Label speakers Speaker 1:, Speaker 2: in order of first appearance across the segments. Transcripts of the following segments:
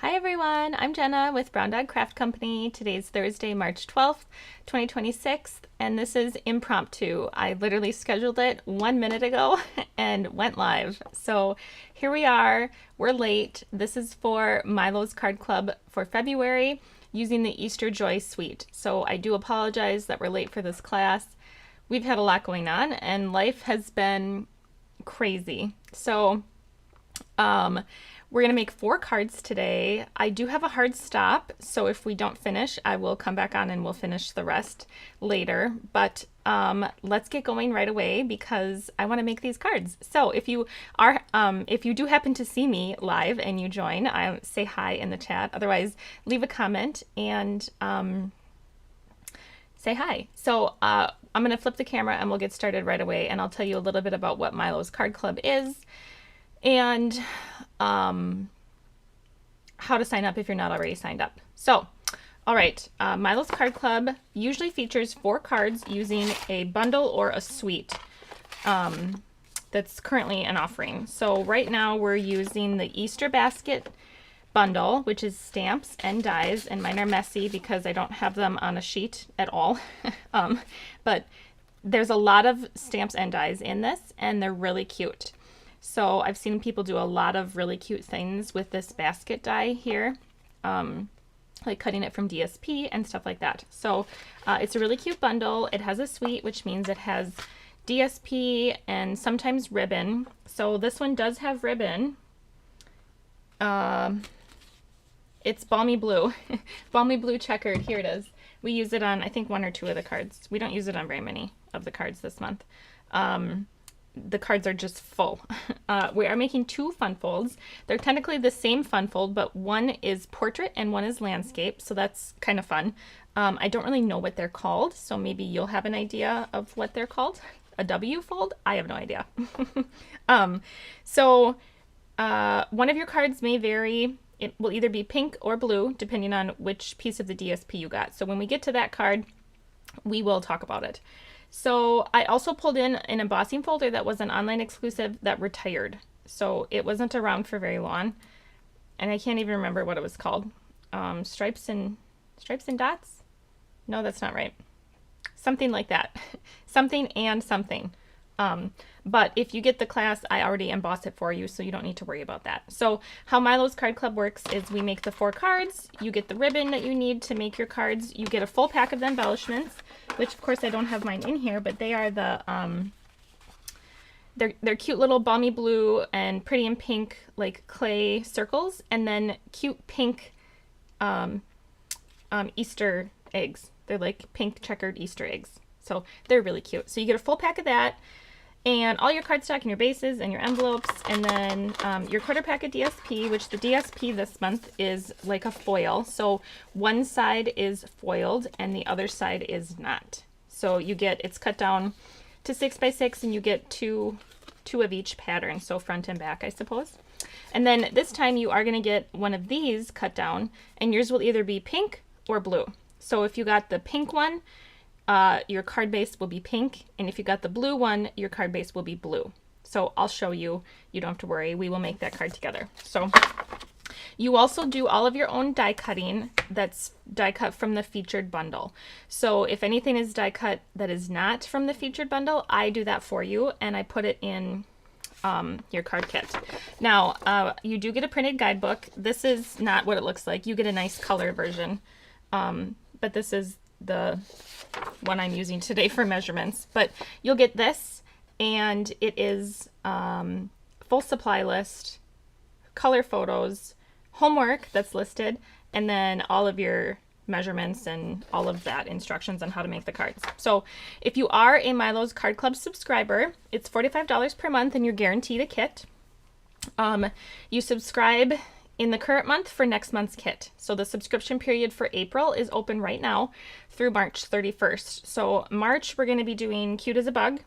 Speaker 1: Hi everyone, I'm Jenna with Brown Dog Craft Company. Today's Thursday, March 12th, 2026, and this is impromptu. I literally scheduled it 1 minute ago and went live. So here we are, we're late. This is for Milo's Card Club for February using the Easter Joy Suite. So I do apologize that we're late for this class. We've had a lot going on and life has been crazy. So, we're going to make 4 cards today. I do have a hard stop, so if we don't finish, I will come back on and we'll finish the rest later. But let's get going right away because I want to make these cards. So if you do happen to see me live and you join, say hi in the chat. Otherwise, leave a comment and say hi. So I'm going to flip the camera and we'll get started right away. And I'll tell you a little bit about what Milo's Card Club is and how to sign up if you're not already signed up. So, all right, Milo's Card Club usually features 4 cards using a bundle or a suite that's currently an offering. So right now we're using the Easter basket bundle, which is stamps and dies, and mine are messy because I don't have them on a sheet at all. But there's a lot of stamps and dies in this, and they're really cute. So I've seen people do a lot of really cute things with this basket die here, like cutting it from DSP and stuff like that. So it's a really cute bundle. It has a suite, which means it has DSP and sometimes ribbon. So this one does have ribbon. It's balmy blue, balmy blue checkered. Here it is. We use it on, I think, 1 or 2 of the cards. We don't use it on very many of the cards this month. The cards are just full. We are making 2 fun folds. They're technically the same fun fold, but one is portrait and one is landscape, so that's kind of fun. I don't really know what they're called, so maybe you'll have an idea of what they're called. A W fold? I have no idea. One of your cards may vary. It will either be pink or blue, depending on which piece of the DSP you got. So when we get to that card, we will talk about it. So I also pulled in an embossing folder that was an online exclusive that retired. So it wasn't around for very long. And I can't even remember what it was called. Stripes and dots? No, that's not right. Something like that. Something and something. But if you get the class, I already emboss it for you, so you don't need to worry about that. So how Milo's Card Club works is we make the 4 cards, you get the ribbon that you need to make your cards, you get a full pack of the embellishments, which of course I don't have mine in here, but they are the, they're cute little balmy blue and pretty and pink, like clay circles, and then cute pink Easter eggs. They're like pink checkered Easter eggs. So they're really cute. So you get a full pack of that, and all your cardstock and your bases and your envelopes, and then your quarter pack of DSP, which the DSP this month is like a foil. So one side is foiled and the other side is not. So you get, it's cut down to 6 by 6 and you get two of each pattern. So front and back, I suppose. And then this time you are going to get one of these cut down, and yours will either be pink or blue. So if you got the pink one, your card base will be pink, and if you got the blue one, your card base will be blue. So I'll show you. You don't have to worry. We will make that card together. So you also do all of your own die cutting. That's die cut from the featured bundle. So if anything is die cut that is not from the featured bundle, I do that for you, and I put it in your card kit. Now, you do get a printed guidebook. This is not what it looks like. You get a nice color version, but this is the one I'm using today for measurements. But you'll get this, and it is full supply list, color photos, homework that's listed, and then all of your measurements and all of that, instructions on how to make the cards. So if you are a Milo's Card Club subscriber, it's $45 per month and you're guaranteed a kit. You subscribe in the current month for next month's kit. So the subscription period for April is open right now through March 31st. So March, we're going to be doing Cute as a Bug.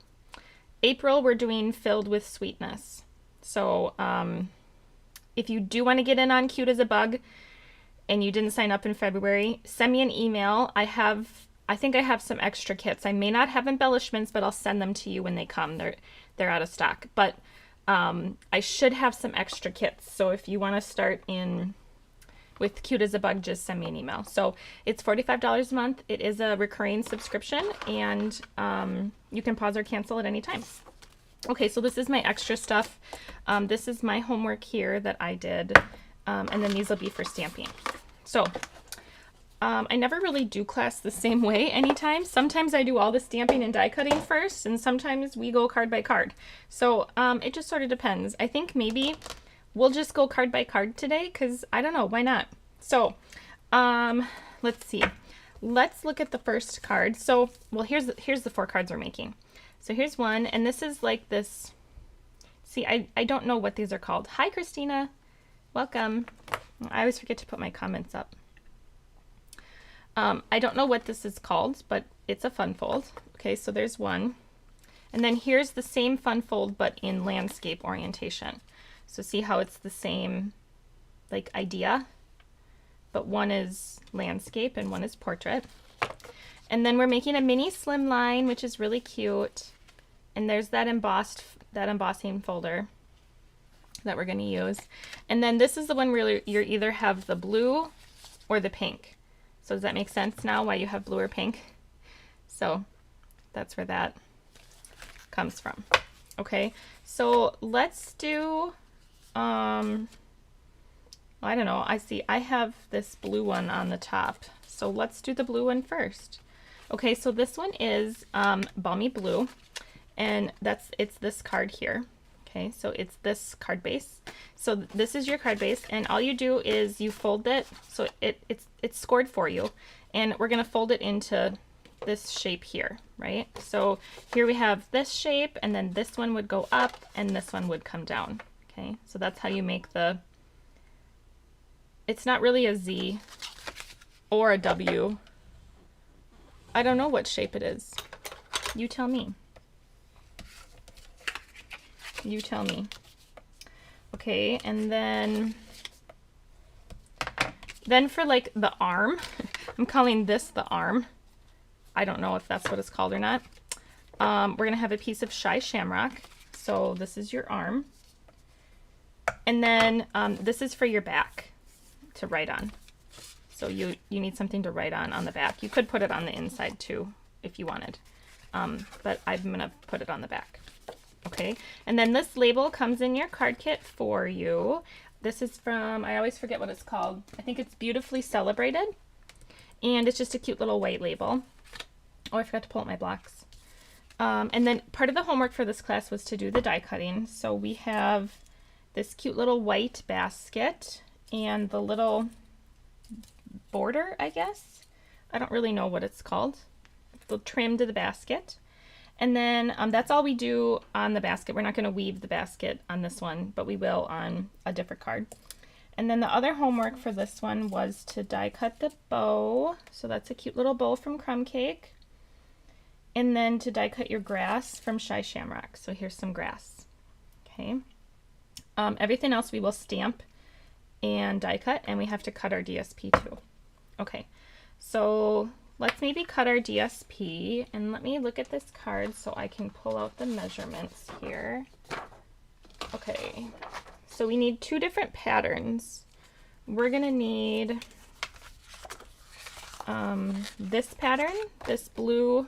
Speaker 1: April, we're doing Filled with Sweetness. So if you do want to get in on Cute as a Bug and you didn't sign up in February, send me an email. I think I have some extra kits. I may not have embellishments, but I'll send them to you when they come. They're out of stock. But I should have some extra kits. So if you want to start in with Cute as a Bug, just send me an email. So it's $45 a month. It is a recurring subscription, and you can pause or cancel at any time. Okay, so this is my extra stuff. This is my homework here that I did, and then these will be for stamping. So I never really do class the same way anytime. Sometimes I do all the stamping and die cutting first, and sometimes we go card by card. So it just sort of depends. I think maybe we'll just go card by card today, because I don't know, why not? So let's see. Let's look at the first card. So, well, here's the 4 cards we're making. So here's one, and this is like this. See, I don't know what these are called. Hi, Christina. Welcome. I always forget to put my comments up. I don't know what this is called, but it's a fun fold. Okay, so there's one. And then here's the same fun fold, but in landscape orientation. So see how it's the same, like, idea, but one is landscape and one is portrait. And then we're making a mini slimline, which is really cute. And there's that embossing folder that we're going to use. And then this is the one where you either have the blue or the pink. So does that make sense now why you have blue or pink? So that's where that comes from. Okay, so let's do, I don't know, I have this blue one on the top. So let's do the blue one first. Okay, so this one is Balmy Blue, and it's this card here. Okay, so it's this card base. So this is your card base, and all you do is you fold it, so it's scored for you, and we're gonna fold it into this shape here, right? So here we have this shape, and then this one would go up, and this one would come down. Okay, so that's how you make the, it's not really a Z or a W. I don't know what shape it is. You tell me. You tell me. Okay, and then for like the arm, I'm calling this the arm. I don't know if that's what it's called or not. We're gonna have a piece of Shy Shamrock. So this is your arm. And then this is for your back to write on. So you need something to write on the back. You could put it on the inside too if you wanted. But I'm gonna put it on the back. Okay, and then this label comes in your card kit for you. This is from, I always forget what it's called. I think it's Beautifully Celebrated. And it's just a cute little white label. Oh, I forgot to pull out my blocks. And then part of the homework for this class was to do the die cutting. So we have this cute little white basket and the little border, I guess. I don't really know what it's called. The trim to the basket. And then that's all we do on the basket. We're not going to weave the basket on this one, but we will on a different card. And then the other homework for this one was to die cut the bow. So that's a cute little bow from Crumb Cake. And then to die cut your grass from Shy Shamrock. So here's some grass. Okay. Everything else we will stamp and die cut, and we have to cut our DSP too. Okay, so let's maybe cut our DSP, and let me look at this card so I can pull out the measurements here. Okay, so we need 2 different patterns. We're gonna need this pattern, this blue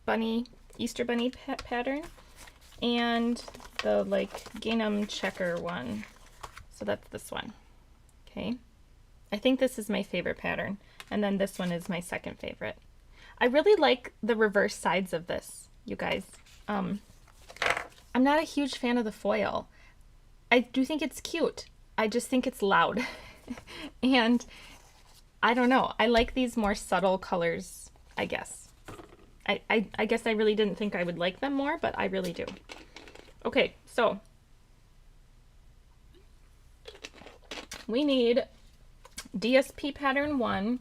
Speaker 1: bunny, Easter bunny pattern, and the like gingham checker one. So that's this one. Okay, I think this is my favorite pattern, and then this one is my second favorite. I really like the reverse sides of this, you guys. I'm not a huge fan of the foil. I do think it's cute. I just think it's loud. And I don't know. I like these more subtle colors, I guess. I guess I really didn't think I would like them more, but I really do. Okay, so we need DSP pattern 1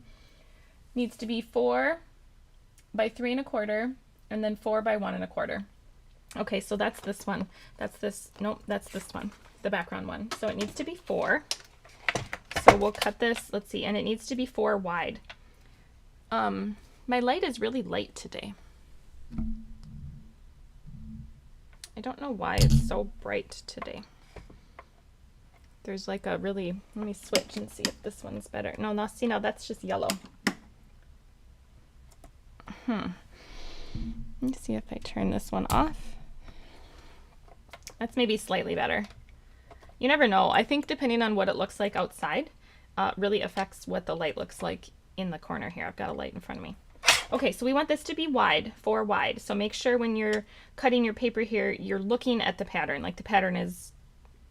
Speaker 1: needs to be 4 by 3 1/4, and then 4 by 1 1/4. Okay, so that's this one. That's this, nope, that's this one, the background one. So it needs to be 4. So we'll cut this, let's see, and it needs to be 4 wide. My light is really light today. I don't know why it's so bright today. There's like a really, let me switch and see if this one's better. No, no, see, now that's just yellow. Let me see if I turn this one off. That's maybe slightly better. You never know. I think depending on what it looks like outside, really affects what the light looks like in the corner here. I've got a light in front of me. Okay, so we want this to be wide, 4 wide. So make sure when you're cutting your paper here, you're looking at the pattern, like the pattern is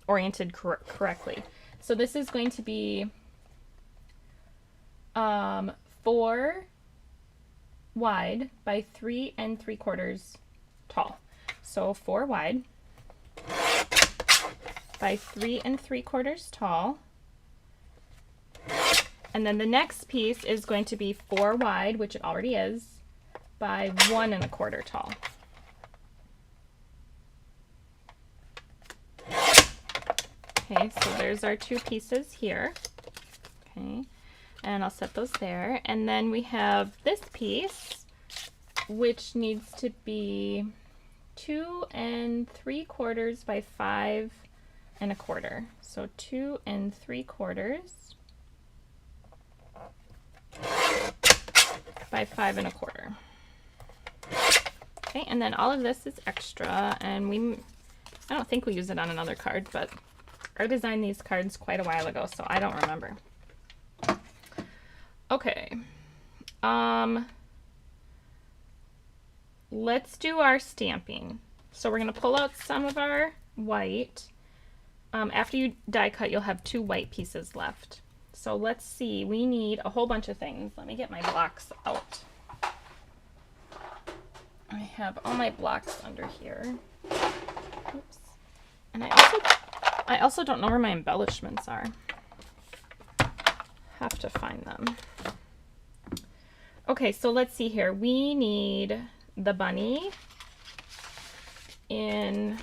Speaker 1: oriented correctly. So this is going to be 4 wide by 3 3/4 tall. So 4 wide by 3 3/4 tall. And then the next piece is going to be 4 wide, which it already is, by 1 1/4 tall. Okay, so there's our 2 pieces here. Okay, and I'll set those there. And then we have this piece, which needs to be 2 3/4 by 5 1/4. So 2 3/4 by 5 1/4. Okay, and then all of this is extra, and I don't think we use it on another card, but I designed these cards quite a while ago, so I don't remember. Okay, let's do our stamping. So we're gonna pull out some of our white. After you die cut, you'll have 2 white pieces left. So let's see, we need a whole bunch of things. Let me get my blocks out. I have all my blocks under here. Oops. And I also don't know where my embellishments are. Have to find them. Okay, so let's see here. We need the bunny in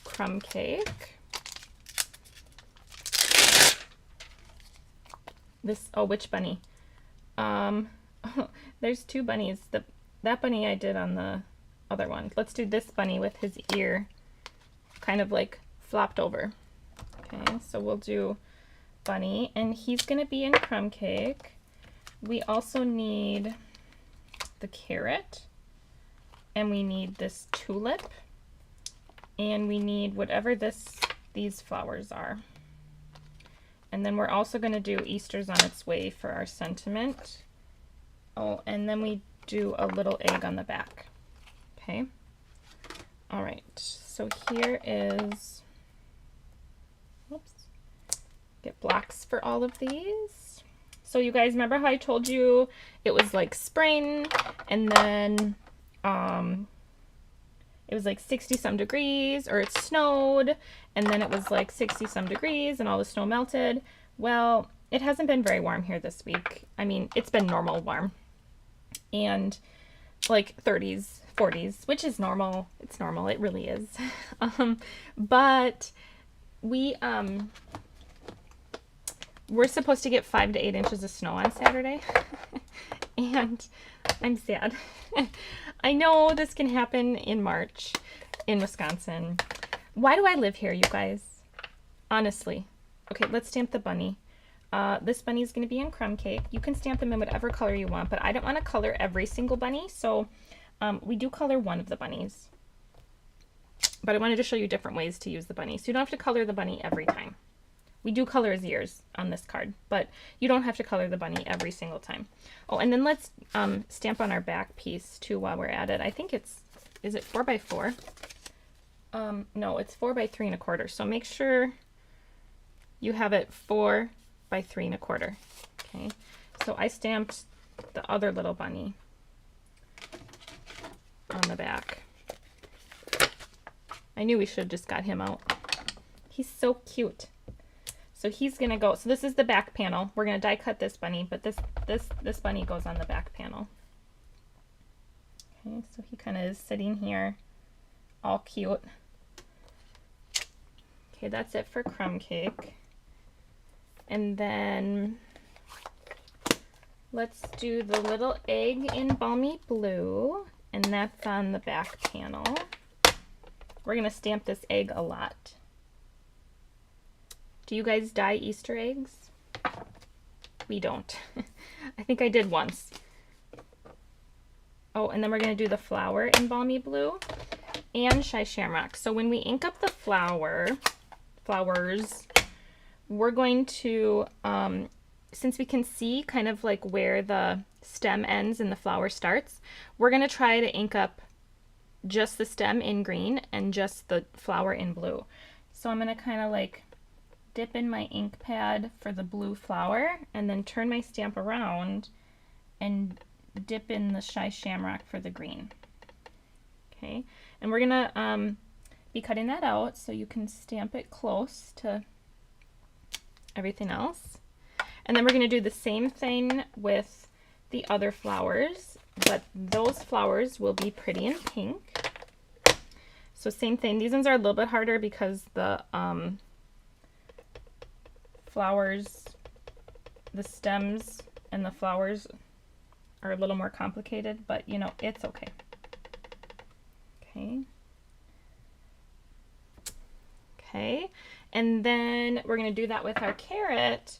Speaker 1: crumb cake. Which bunny? There's 2 bunnies. That bunny I did on the other one. Let's do this bunny with his ear kind of like flopped over. Okay, so we'll do bunny, and he's gonna be in crumb cake. We also need the carrot, and we need this tulip, and we need whatever these flowers are. And then we're also going to do Easter's on its way for our sentiment. Oh, and then we do a little egg on the back. Okay. All right. So here is, oops, get blocks for all of these. So you guys remember how I told you it was like spring, and then it was like 60-some degrees, or it snowed, and then it was like 60-some degrees and all the snow melted. Well, it hasn't been very warm here this week. I mean, it's been normal warm, and like 30s, 40s, which is normal. It's normal. It really is. But we're supposed to get 5 to 8 inches of snow on Saturday, and I'm sad. I know this can happen in March in Wisconsin. Why do I live here, you guys? Honestly. Okay, let's stamp the bunny. This bunny is going to be in crumb cake. You can stamp them in whatever color you want, but I don't want to color every single bunny, so we do color one of the bunnies. But I wanted to show you different ways to use the bunny, so you don't have to color the bunny every time. We do color his ears on this card, but you don't have to color the bunny every single time. Oh, and then let's stamp on our back piece too while we're at it. I think is it 4 by 4? No, it's 4 by 3 1/4. So make sure you have it 4 by 3 1/4. Okay, so I stamped the other little bunny on the back. I knew we should have just got him out. He's so cute. So he's gonna go, so this is the back panel. We're gonna die cut this bunny, but this bunny goes on the back panel. Okay, so he kind of is sitting here, all cute. Okay, that's it for crumb cake. And then let's do the little egg in balmy blue, and that's on the back panel. We're gonna stamp this egg a lot. Do you guys dye Easter eggs? We don't. I think I did once. Oh, and then we're going to do the flower in Balmy Blue and Shy Shamrock. So when we ink up the flowers, we're going to, since we can see kind of like where the stem ends and the flower starts, we're going to try to ink up just the stem in green and just the flower in blue. So I'm going to kind of like dip in my ink pad for the blue flower and then turn my stamp around and dip in the Shy Shamrock for the green. Okay, and we're gonna be cutting that out so you can stamp it close to everything else. And then we're gonna do the same thing with the other flowers, but those flowers will be pretty in pink. So same thing, these ones are a little bit harder because the flowers, the stems and the flowers are a little more complicated, but you know, it's okay. Okay, and then we're going to do that with our carrot,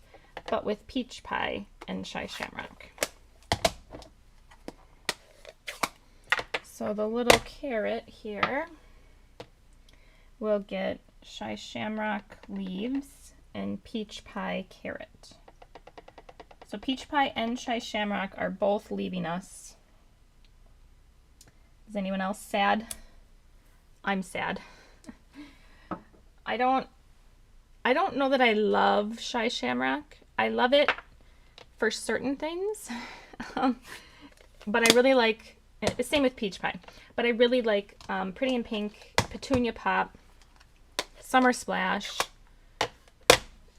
Speaker 1: but with peach pie and Shy Shamrock. So the little carrot here will get Shy Shamrock leaves and peach pie carrot. So peach pie and Shy Shamrock are both leaving us. Is anyone else sad? I'm sad. I don't know that I love Shy Shamrock. I love it for certain things, but I really like, same with peach pie, but I really like Pretty in Pink, Petunia Pop, Summer Splash.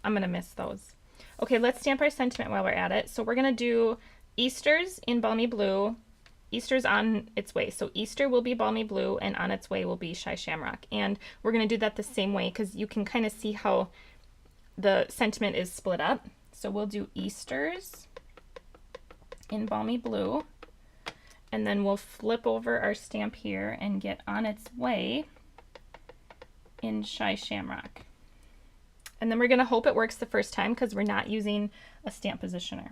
Speaker 1: I'm gonna miss those. Okay, let's stamp our sentiment while we're at it. So we're gonna do Easter's in Balmy Blue. Easter's on its way. So Easter will be Balmy Blue and on its way will be Shy Shamrock. And we're gonna do that the same way because you can kind of see how the sentiment is split up. So we'll do Easter's in Balmy Blue, and then we'll flip over our stamp here and get on its way in Shy Shamrock. And then we're going to hope it works the first time because we're not using a stamp positioner.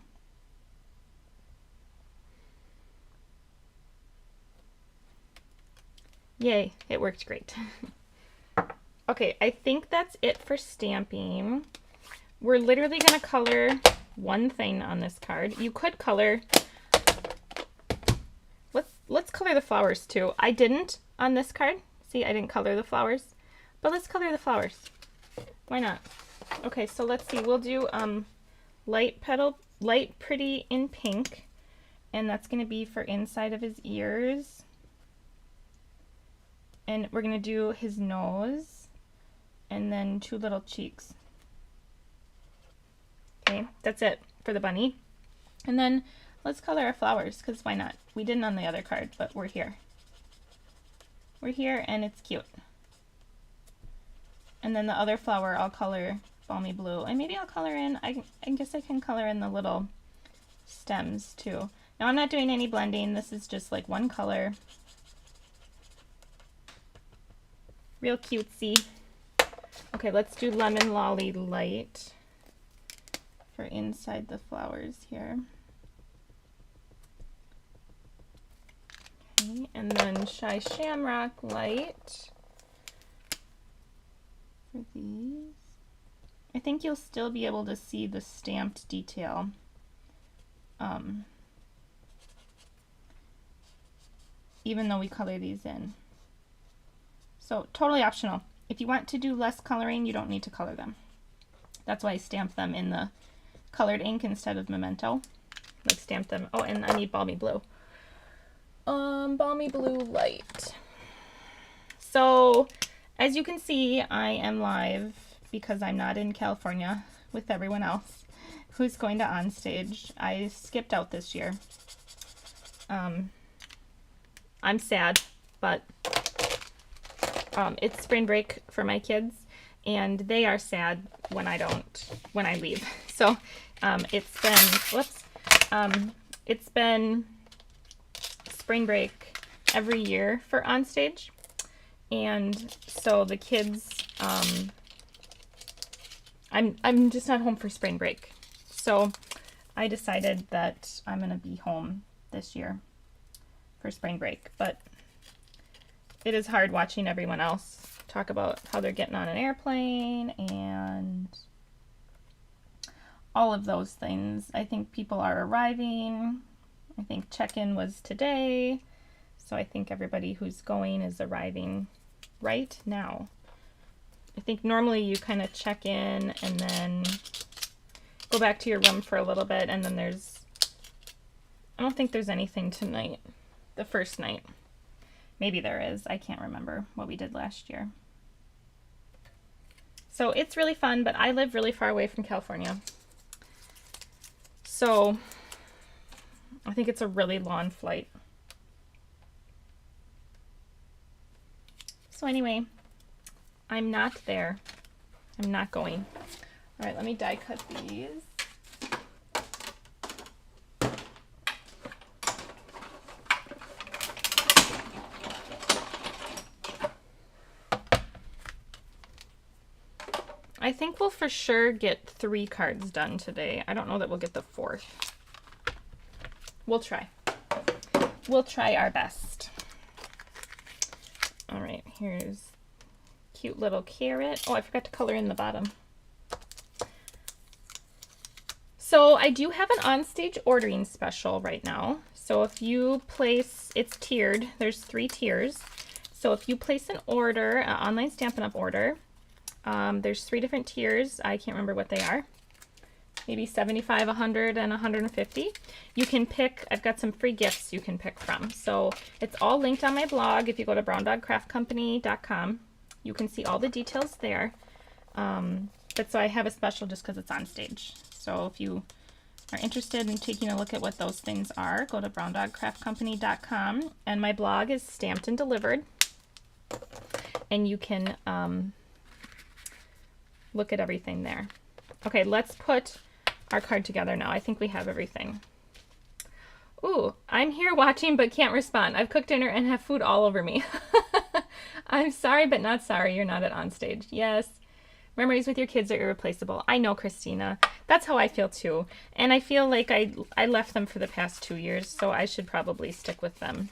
Speaker 1: Yay, it worked great. Okay, I think that's it for stamping. We're literally going to color one thing on this card. You could color, let's color the flowers too. I didn't on this card. See, I didn't color the flowers, but let's color the flowers. Why not? Okay, so let's see. We'll do light Pretty in Pink, and that's going to be for inside of his ears. And we're going to do his nose, and then two little cheeks. Okay, that's it for the bunny. And then let's color our flowers, because why not? We didn't on the other card, but we're here. We're here, and it's cute. And then the other flower I'll color Balmy Blue. And maybe I'll color in, I guess I can color in the little stems too. Now I'm not doing any blending. This is just like one color. Real cutesy. Okay, let's do Lemon Lolly Light for inside the flowers here. Okay, and then Shy Shamrock Light for these. I think you'll still be able to see the stamped detail. Even though we color these in. So totally optional. If you want to do less coloring, you don't need to color them. That's why I stamped them in the colored ink instead of Memento. Like stamp them. Oh, and I need Balmy Blue. Balmy Blue Light. So as you can see, I am live because I'm not in California with everyone else who's going to Onstage. I skipped out this year. I'm sad, but it's spring break for my kids, and they are sad when I leave. So it's been spring break every year for Onstage, and so the kids, I'm just not home for spring break. So I decided that I'm going to be home this year for spring break, but it is hard watching everyone else talk about how they're getting on an airplane and all of those things. I think people are arriving. I think check-in was today. So I think everybody who's going is arriving right now. I think normally you kind of check in and then go back to your room for a little bit, and then I don't think there's anything tonight, the first night. Maybe there is. I can't remember what we did last year. So it's really fun, but I live really far away from California. So I think it's a really long flight. So anyway, I'm not there. I'm not going. All right, let me die cut these. I think we'll for sure get 3 cards done today. I don't know that we'll get the 4th. We'll try. We'll try our best. All right, here's cute little carrot. Oh, I forgot to color in the bottom. So I do have an on-stage ordering special right now. So if you place, it's tiered. There's 3 tiers. So if you place an order, an online Stampin' Up! Order, there's 3 different tiers. I can't remember what they are. Maybe 75, 100, and 150. You can pick, I've got some free gifts you can pick from. So it's all linked on my blog. If you go to browndogcraftcompany.com, you can see all the details there. But so I have a special just because it's on stage. So if you are interested in taking a look at what those things are, go to browndogcraftcompany.com. And my blog is stamped and delivered. And you can look at everything there. Okay, let's put our card together now. I think we have everything. Ooh, I'm here watching but can't respond. I've cooked dinner and have food all over me. I'm sorry but not sorry you're not at on stage. Yes, memories with your kids are irreplaceable. I know, Christina. That's how I feel too. And I feel like I left them for the past 2 years, so I should probably stick with them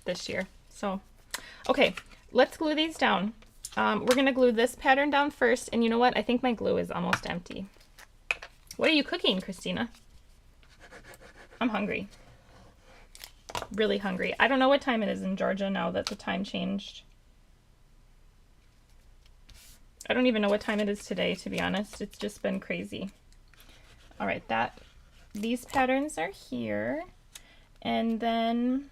Speaker 1: this year. So, okay, let's glue these down. We're going to glue this pattern down first, and you know what? I think my glue is almost empty. What are you cooking, Christina? I'm hungry. Really hungry. I don't know what time it is in Georgia now that the time changed. I don't even know what time it is today, to be honest. It's just been crazy. All right, these patterns are here, and then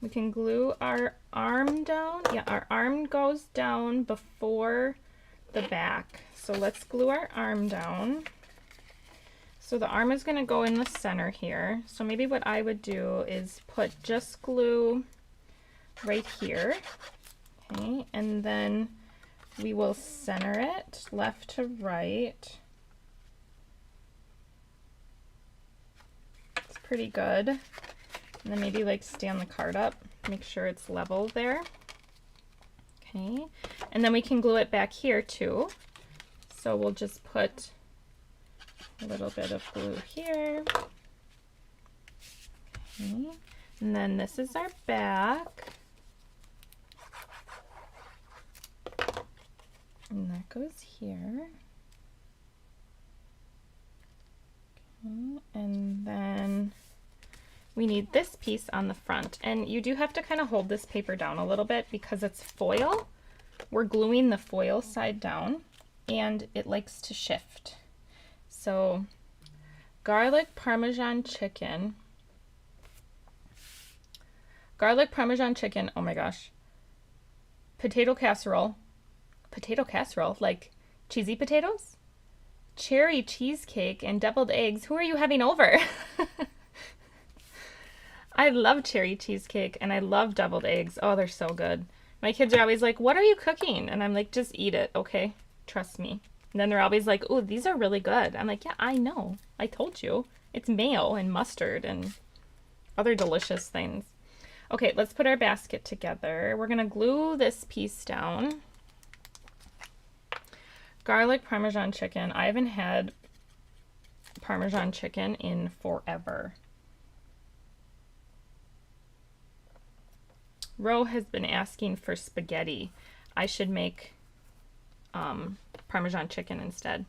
Speaker 1: we can glue our arm down. Yeah, our arm goes down before the back. So let's glue our arm down. So the arm is going to go in the center here. So maybe what I would do is put just glue right here. Okay, and then we will center it left to right. It's pretty good. And then maybe like stand the card up, make sure it's level there. Okay, and then we can glue it back here too. So we'll just put a little bit of glue here. Okay, and then this is our back. And that goes here. Okay, and then we need this piece on the front, and you do have to kind of hold this paper down a little bit because it's foil. We're gluing the foil side down and it likes to shift. So garlic parmesan chicken, oh my gosh, potato casserole, like cheesy potatoes, cherry cheesecake, and deviled eggs. Who are you having over? I love cherry cheesecake and I love deviled eggs. Oh, they're so good. My kids are always like, what are you cooking? And I'm like, just eat it, okay? Trust me. And then they're always like, oh, these are really good. I'm like, yeah, I know. I told you. It's mayo and mustard and other delicious things. Okay, let's put our basket together. We're gonna glue this piece down. Garlic Parmesan chicken. I haven't had Parmesan chicken in forever. Ro has been asking for spaghetti. I should make Parmesan chicken instead.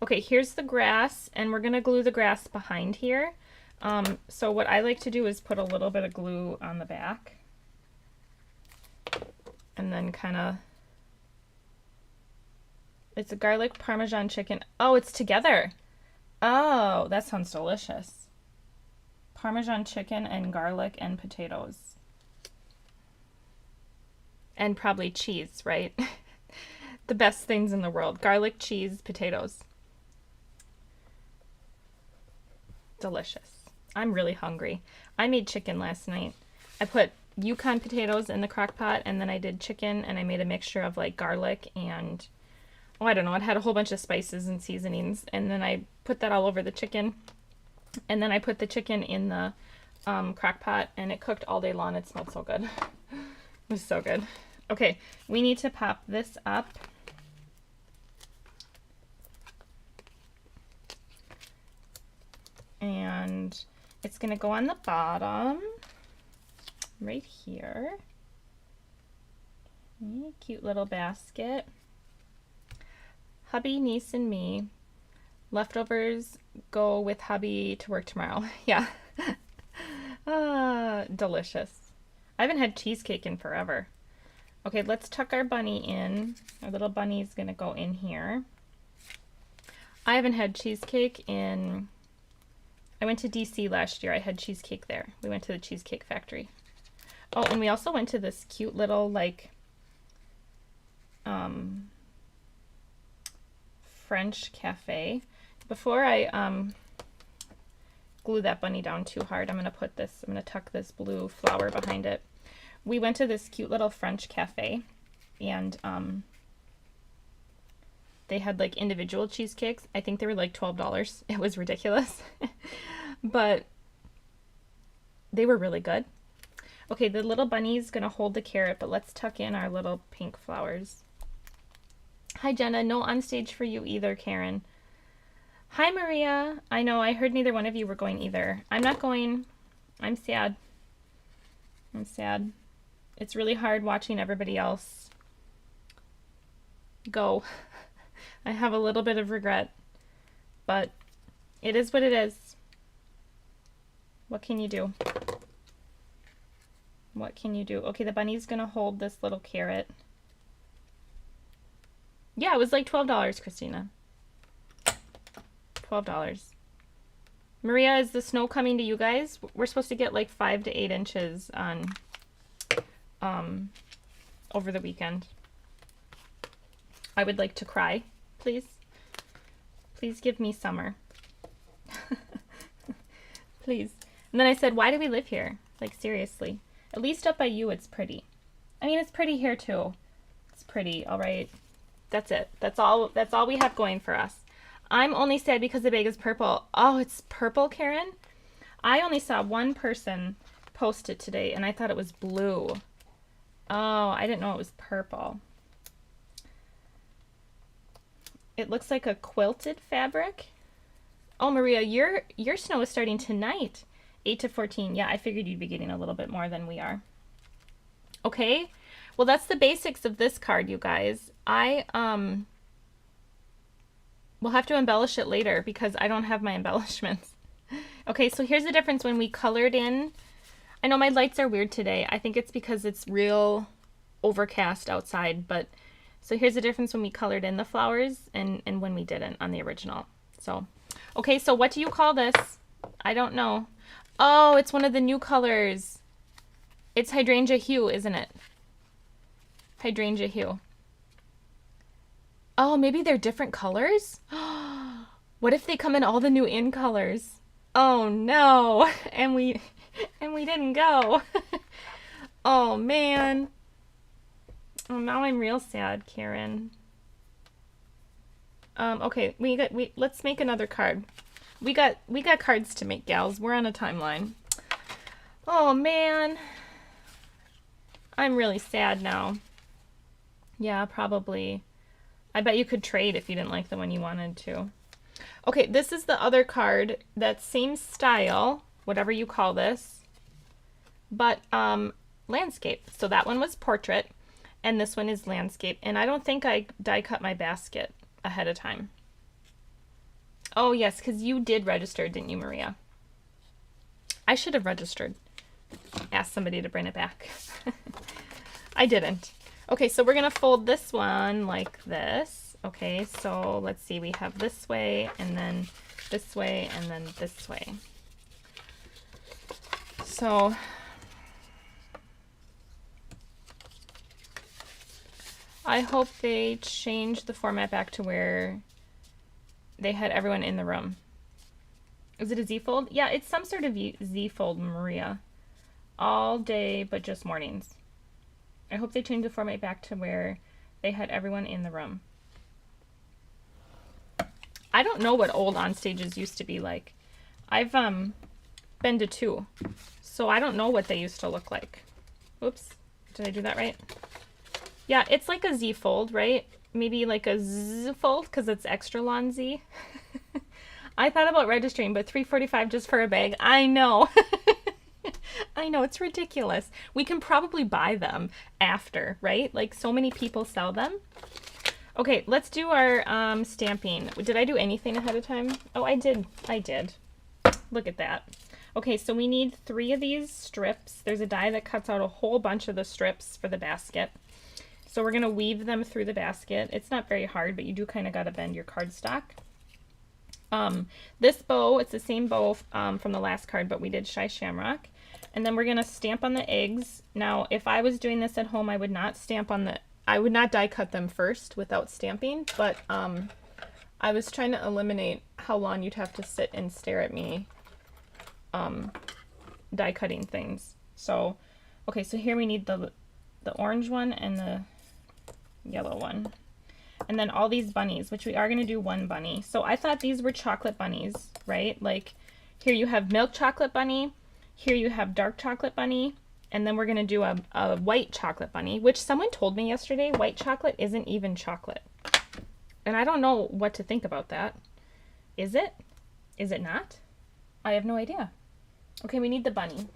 Speaker 1: Okay, here's the grass, and we're gonna glue the grass behind here. So what I like to do is put a little bit of glue on the back, and then kind of, it's a garlic Parmesan chicken. Oh, it's together. Oh, that sounds delicious. Parmesan chicken and garlic and potatoes. And probably cheese, right? The best things in the world. Garlic, cheese, potatoes. Delicious. I'm really hungry. I made chicken last night. I put Yukon potatoes in the crock pot, and then I did chicken, and I made a mixture of like garlic and, oh, I don't know, it had a whole bunch of spices and seasonings, and then I put that all over the chicken, and then I put the chicken in the crock pot, and it cooked all day long. It smelled so good. It was so good. Okay, we need to pop this up. And it's gonna go on the bottom, right here. Cute little basket. Hubby, niece, and me. Leftovers go with hubby to work tomorrow. Yeah. Delicious. I haven't had cheesecake in forever. Okay, let's tuck our bunny in. Our little bunny's gonna go in here. I haven't had cheesecake in... I went to DC last year. I had cheesecake there. We went to the Cheesecake Factory. Oh, and we also went to this cute little, like, French cafe. Before I glue that bunny down too hard, I'm going to tuck this blue flower behind it. We went to this cute little French cafe, and they had like individual cheesecakes. I think they were like $12. It was ridiculous. But they were really good. Okay, the little bunny's gonna hold the carrot, but let's tuck in our little pink flowers. Hi Jenna, no on stage for you either, Karen. Hi Maria. I know, I heard neither one of you were going either. I'm not going. I'm sad. I'm sad. It's really hard watching everybody else go. I have a little bit of regret, but it is what it is. What can you do? What can you do? Okay, the bunny's gonna hold this little carrot. Yeah, it was like $12, Christina. $12. Maria, is the snow coming to you guys? We're supposed to get like 5 to 8 inches on over the weekend. I would like to cry, please. Please give me summer. Please. And then I said, why do we live here? Like, seriously. At least up by you, it's pretty. I mean, it's pretty here, too. It's pretty, all right? That's it. That's all we have going for us. I'm only sad because the bag is purple. Oh, it's purple, Karen? I only saw one person post it today, and I thought it was blue. Oh, I didn't know it was purple. It looks like a quilted fabric. Oh, Maria, your snow is starting tonight. 8 to 14. Yeah, I figured you'd be getting a little bit more than we are. Okay. Well, that's the basics of this card, you guys. I will have to embellish it later because I don't have my embellishments. Okay, so here's the difference when we colored in. I know my lights are weird today. I think it's because it's real overcast outside, but so here's the difference when we colored in the flowers and when we didn't on the original. So, okay, so what do you call this? I don't know. Oh, it's one of the new colors. It's hydrangea hue, isn't it? Hydrangea hue. Oh, maybe they're different colors? What if they come in all the new in colors? Oh no, and we didn't go. Oh man. Oh, now I'm real sad, Karen. Okay, let's make another card. We got cards to make, gals. We're on a timeline. Oh man, I'm really sad now. Yeah, probably. I bet you could trade if you didn't like the one you wanted to. Okay, this is the other card, that same style, whatever you call this, but landscape. So that one was portrait, and this one is landscape. And I don't think I die cut my basket ahead of time. Oh yes, because you did register, didn't you, Maria? I should have registered. Asked somebody to bring it back. I didn't. Okay, so we're gonna fold this one like this. Okay, so let's see, we have this way, and then this way, and then this way. So I hope they change the format back to where they had everyone in the room. Is it a Z-fold? Yeah, it's some sort of Z-fold, Maria. All day, but just mornings. I hope they change the format back to where they had everyone in the room. I don't know what old on stages used to be like. I've been to 2, so I don't know what they used to look like. Oops, did I do that right? Yeah, it's like a Z fold, right? Maybe like a Z fold because it's extra long Z. I thought about registering, but $3.45 just for a bag. I know. I know, it's ridiculous. We can probably buy them after, right? Like, so many people sell them. Okay, let's do our stamping. Did I do anything ahead of time? Oh, I did. I did. Look at that. Okay, so we need 3 of these strips. There's a die that cuts out a whole bunch of the strips for the basket. So we're going to weave them through the basket. It's not very hard, but you do kind of got to bend your cardstock. This bow, it's the same bow from the last card, but we did Shy Shamrock. And then we're going to stamp on the eggs. Now, if I was doing this at home, I would not stamp on the, I would not die cut them first without stamping, but I was trying to eliminate how long you'd have to sit and stare at me die cutting things. So, okay, so here we need the orange one and the yellow one. And then all these bunnies, which we are going to do one bunny. So I thought these were chocolate bunnies, right? Like, here you have milk chocolate bunny, here you have dark chocolate bunny, and then we're going to do a white chocolate bunny, which someone told me yesterday, white chocolate isn't even chocolate. And I don't know what to think about that. Is it? Is it not? I have no idea. Okay, we need the bunny.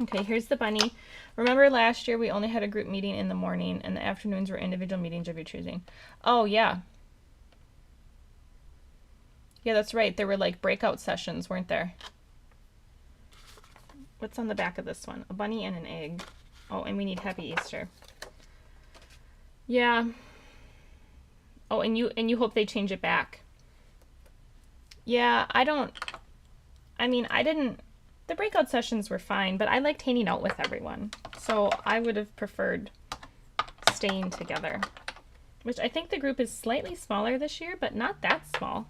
Speaker 1: Okay, here's the bunny. Remember last year we only had a group meeting in the morning and the afternoons were individual meetings of your choosing. Oh, yeah. Yeah, that's right. There were like breakout sessions, weren't there? What's on the back of this one? A bunny and an egg. Oh, and we need Happy Easter. Yeah. Oh, and you hope they change it back. Yeah, I didn't, the breakout sessions were fine, but I liked hanging out with everyone. So I would have preferred staying together, which I think the group is slightly smaller this year, but not that small.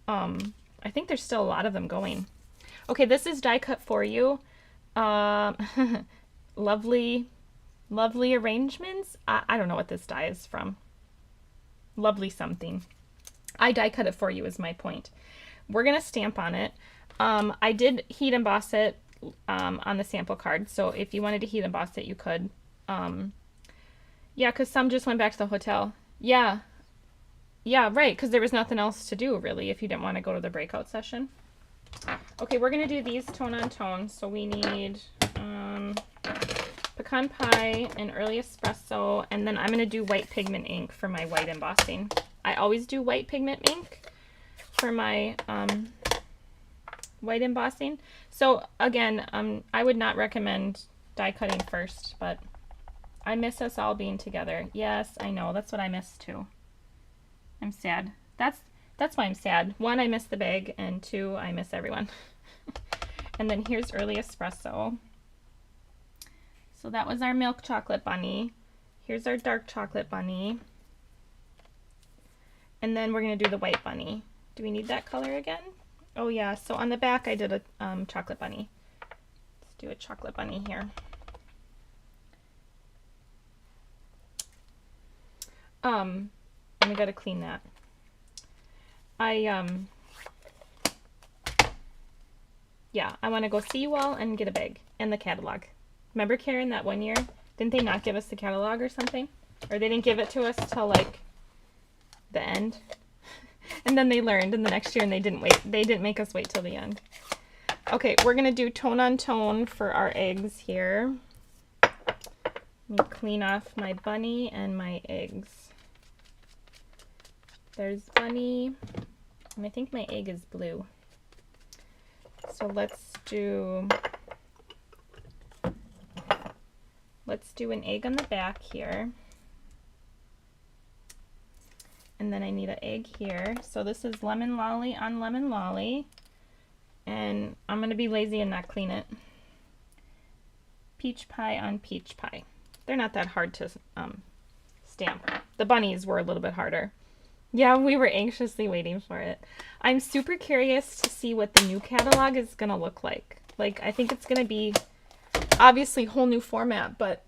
Speaker 1: I think there's still a lot of them going. Okay, this is die cut for you. Lovely arrangements. I don't know what this die is from. Lovely something. I die cut it for you is my point. We're gonna stamp on it. I did heat emboss it on the sample card, so if you wanted to heat emboss it, you could. Yeah, because some just went back to the hotel. Yeah, right, because there was nothing else to do, really, if you didn't want to go to the breakout session. Okay, we're going to do these tone on tone, so we need pecan pie and early espresso, and then I'm going to do white pigment ink for my white embossing. I always do white pigment ink for my white embossing. So again, I would not recommend die cutting first, but I miss us all being together. Yes, I know. That's what I miss too. I'm sad. That's why I'm sad. 1, I miss the bag, and 2, I miss everyone. And then here's early espresso. So that was our milk chocolate bunny. Here's our dark chocolate bunny. And then we're going to do the white bunny. Do we need that color again? Oh yeah, so on the back I did a chocolate bunny. Let's do a chocolate bunny here. And we gotta clean that. Yeah, I wanna go see you all and get a bag. and the catalog. Remember, Karen, that one year? Didn't they not give us the catalog or something? Or they didn't give it to us till like the end? And then they learned in the next year and they didn't make us wait till the end. Okay, we're gonna do tone on tone for our eggs here. Let me clean off my bunny and my eggs. There's bunny, and I think my egg is blue. So let's do an egg on the back here. And then I need an egg here. So this is lemon lolly on lemon lolly. And I'm going to be lazy and not clean it. Peach pie on peach pie. They're not that hard to stamp. The bunnies were a little bit harder. Yeah, we were anxiously waiting for it. I'm super curious to see what the new catalog is going to look like. Like, I think it's going to be obviously whole new format, but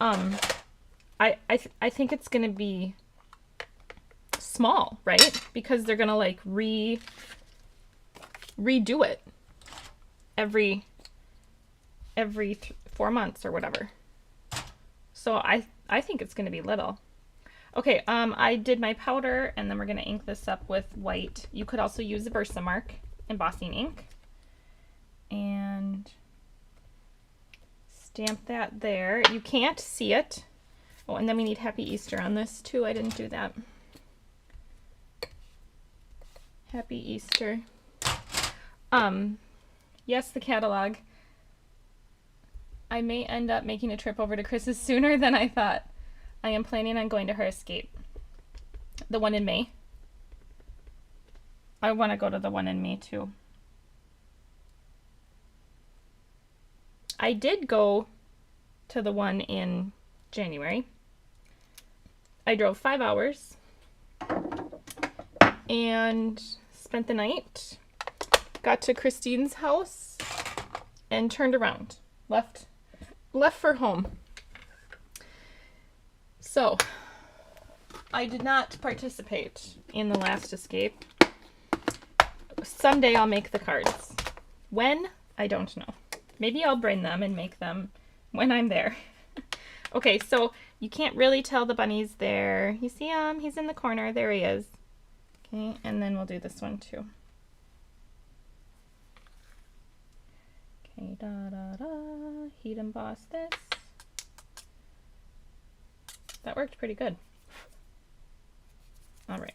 Speaker 1: I think it's going to be small, right? Because they're going to like redo it every 4 months or whatever. So I think it's going to be little. Okay, I did my powder, and then we're going to ink this up with white. You could also use the Versamark embossing ink. And stamp that there. You can't see it. Oh, and then we need Happy Easter on this too. I didn't do that. Happy Easter. Yes, the catalog. I may end up making a trip over to Chris's sooner than I thought. I am planning on going to her escape. The one in May. I want to go to the one in May too. I did go to the one in January. I drove 5 hours and spent the night. Got to Christine's house and turned around. Left for home. So, I did not participate in the last escape. Someday I'll make the cards. When? I don't know. Maybe I'll bring them and make them when I'm there. Okay, so you can't really tell the bunny's there. You see him? He's in the corner. There he is. Okay, and then we'll do this one too. Okay, heat emboss this. That worked pretty good. All right.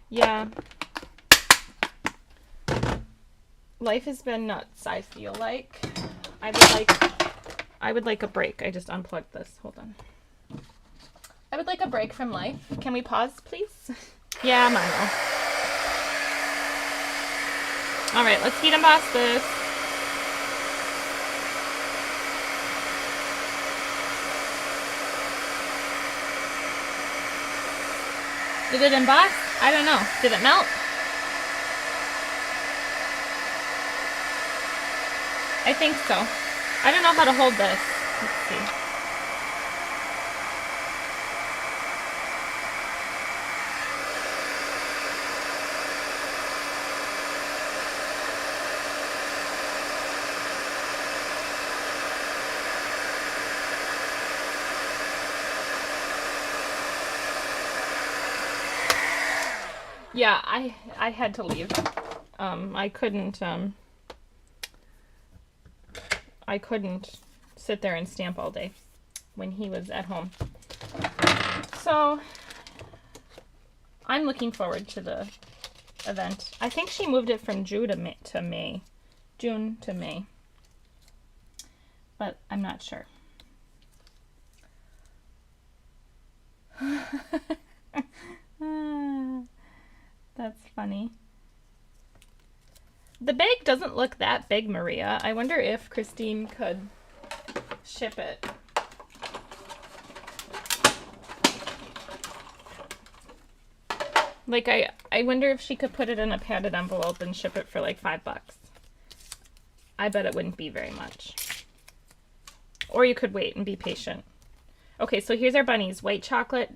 Speaker 1: Yeah. Life has been nuts, I feel like. I would like a break. I just unplugged this. Hold on. I would like a break from life. Can we pause, please? Yeah, Milo. All right, let's heat emboss this. Did it emboss? I don't know. Did it melt? I think so. I don't know how to hold this. Let's see. Yeah, I had to leave. I couldn't sit there and stamp all day when he was at home. So I'm looking forward to the event. I think she moved it from June to May. June to May. But I'm not sure. That's funny. The bag doesn't look that big, Maria. I wonder if Christine could ship it. Like, I wonder if she could put it in a padded envelope and ship it for like $5. I bet it wouldn't be very much. Or you could wait and be patient. Okay, so here's our bunnies. White chocolate,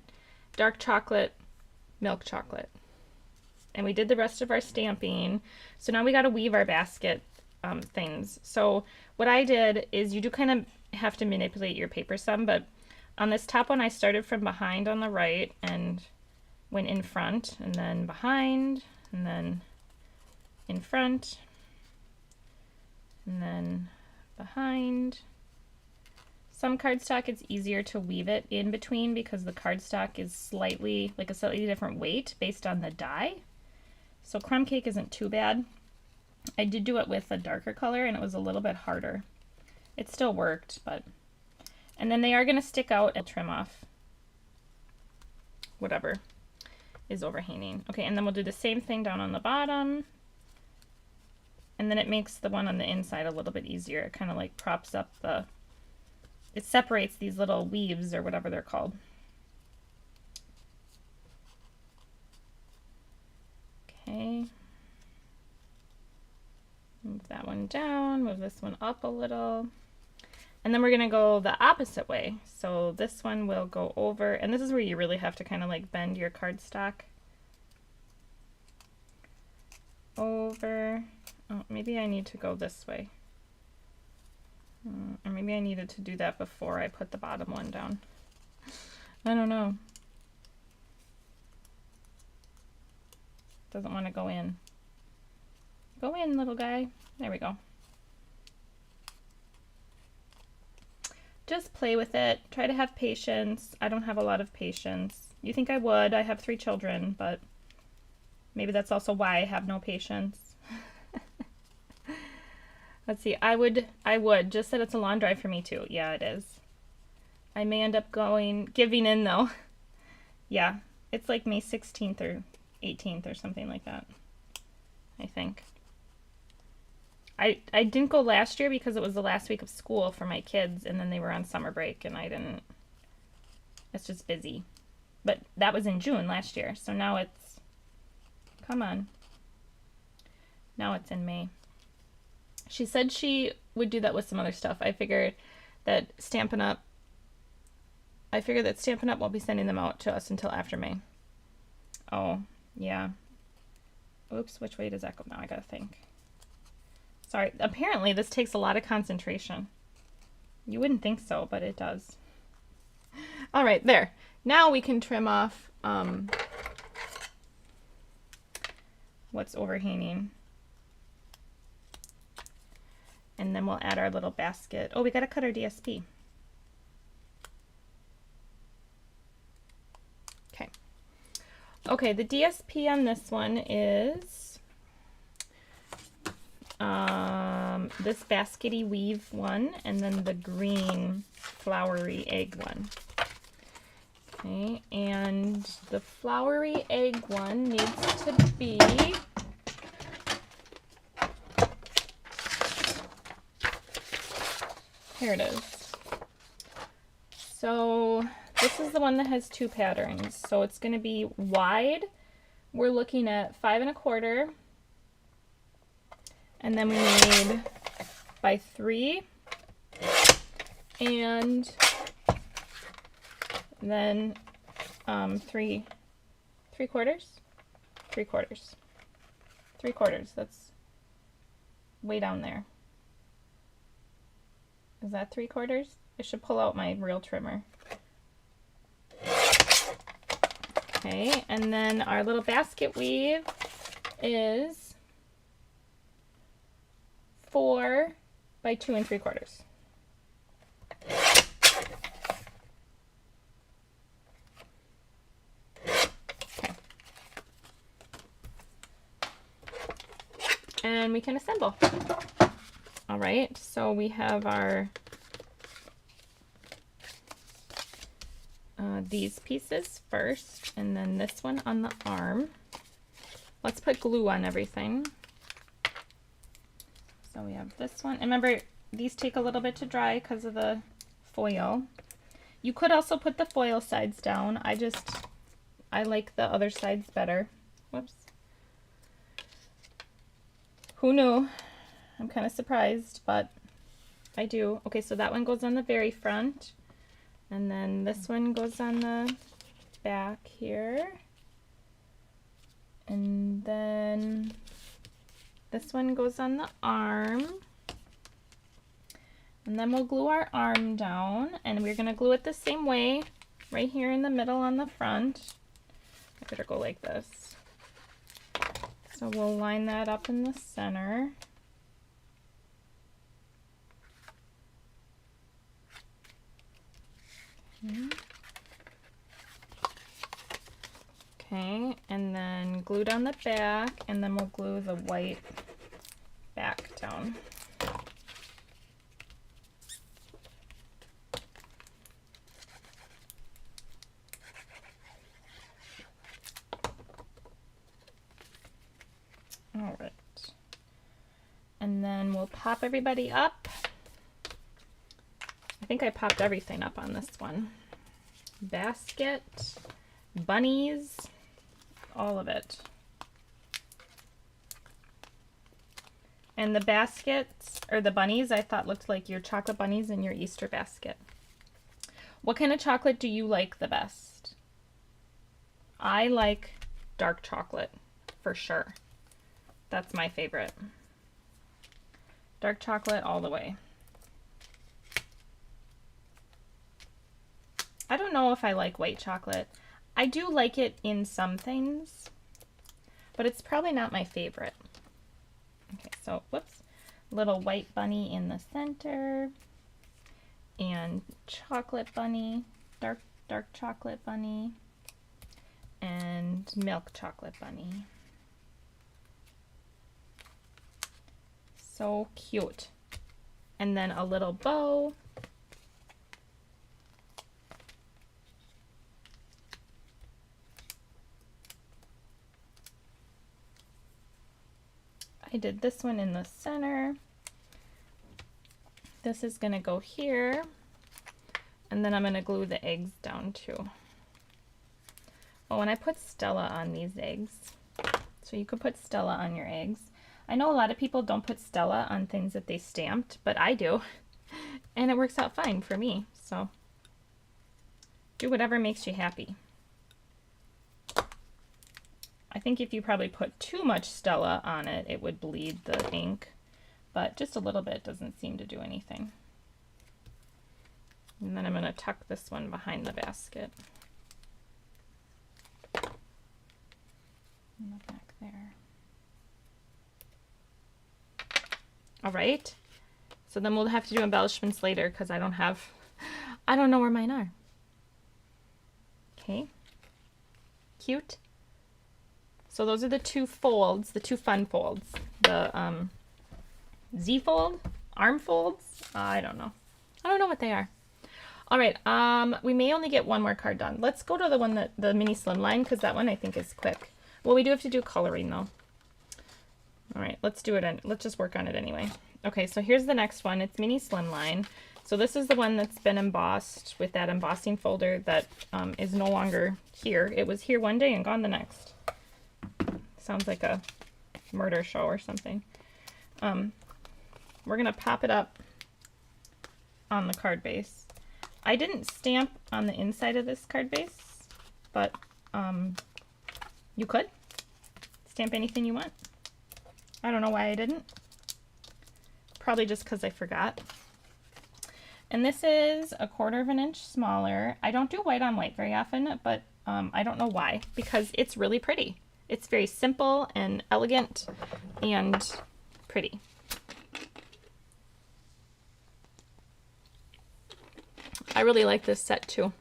Speaker 1: dark chocolate, milk chocolate. And we did the rest of our stamping. So now we got to weave our basket. things. So what I did is you do kind of have to manipulate your paper some, but on this top one I started from behind on the right and went in front and then behind and then in front and then behind. Some cardstock it's easier to weave it in between because the cardstock is slightly different weight based on the die. So crumb cake isn't too bad. I did do it with a darker color and it was a little bit harder. It still worked, but... And then they are going to stick out and trim off whatever is overhanging. Okay, and then we'll do the same thing down on the bottom. And then it makes the one on the inside a little bit easier. It kind of like props up the... It separates these little weaves or whatever they're called. Okay. Move that one down, move this one up a little. And then we're going to go the opposite way. So this one will go over, and this is where you really have to kind of like bend your cardstock. Over. Oh, maybe I need to go this way. Or maybe I needed to do that before I put the bottom one down. I don't know. Doesn't want to go in. Go in, little guy. There we go. Just play with it. Try to have patience. I don't have a lot of patience. You think I would. I have 3 children, but maybe that's also why I have no patience. Let's see. I would. Just that it's a long drive for me too. Yeah, it is. I may end up giving in though. Yeah, it's like May 16th or 18th or something like that, I think. I didn't go last year because it was the last week of school for my kids and then they were on summer break and I didn't. It's just busy. But that was in June last year, so now it's, come on. Now it's in May. She said she would do that with some other stuff. I figured that Stampin' Up! Won't be sending them out to us until after May. Oh, yeah. Oops, which way does that go now? I gotta think. Sorry, apparently this takes a lot of concentration. You wouldn't think so, but it does. All right, there. Now we can trim off what's overhanging. And then we'll add our little basket. Oh, we gotta cut our DSP. Okay. Okay, the DSP on this one is this baskety weave one, and then the green flowery egg one. Okay, and the flowery egg one needs to be here it is. So this is the one that has 2 patterns. So it's going to be wide. We're looking at 5 1/4. And then we need by 3 and then 3 3/4. 3/4. That's way down there. Is that 3/4? I should pull out my real trimmer. Okay, and then our little basket weave is 4 by 2 3/4. Okay. And we can assemble. All right, so we have our these pieces first, and then this one on the arm. Let's put glue on everything. So we have this one. And remember, these take a little bit to dry because of the foil. You could also put the foil sides down. I like the other sides better. Whoops. Who knew? I'm kind of surprised, but I do. Okay, so that one goes on the very front. And then this one goes on the back here. And then This one goes on the arm. And then we'll glue our arm down, and we're gonna glue it the same way, right here in the middle on the front. I better go like this. So we'll line that up in the center. Okay, and then glue down the back, and then we'll glue the white back down. All right, and then we'll pop everybody up. I think I popped everything up on this one. Basket, bunnies, all of it. And the baskets, or the bunnies, I thought looked like your chocolate bunnies in your Easter basket. What kind of chocolate do you like the best? I like dark chocolate, for sure. That's my favorite. Dark chocolate all the way. I don't know if I like white chocolate. I do like it in some things, but it's probably not my favorite. Okay, so whoops, little white bunny in the center, and chocolate bunny, dark chocolate bunny, and milk chocolate bunny. So cute. And then a little bow. I did this one in the center. This is going to go here. And then I'm going to glue the eggs down too. Oh, and I put Stella on these eggs. So you could put Stella on your eggs. I know a lot of people don't put Stella on things that they stamped, but I do. And it works out fine for me. So do whatever makes you happy. I think if you probably put too much Stella on it, it would bleed the ink, but just a little bit doesn't seem to do anything. And then I'm going to tuck this one behind the basket. In the back there. All right, so then we'll have to do embellishments later because I don't know where mine are. Okay, cute. So those are the two folds, the two fun folds. The Z fold, arm folds, I don't know. I don't know what they are. All right, we may only get one more card done. Let's go to the one that the mini slimline because that one I think is quick. Well, we do have to do coloring though. All right, let's do it. Let's just work on it anyway. Okay, so here's the next one. It's mini slimline. So this is the one that's been embossed with that embossing folder that is no longer here. It was here one day and gone the next. Sounds like a murder show or something. We're gonna pop it up on the card base. I didn't stamp on the inside of this card base, but you could stamp anything you want. I don't know why I didn't. Probably just because I forgot. And this is 1/4 of an inch smaller. I don't do white on white very often, but I don't know why, because it's really pretty. It's very simple and elegant and pretty. I really like this set too.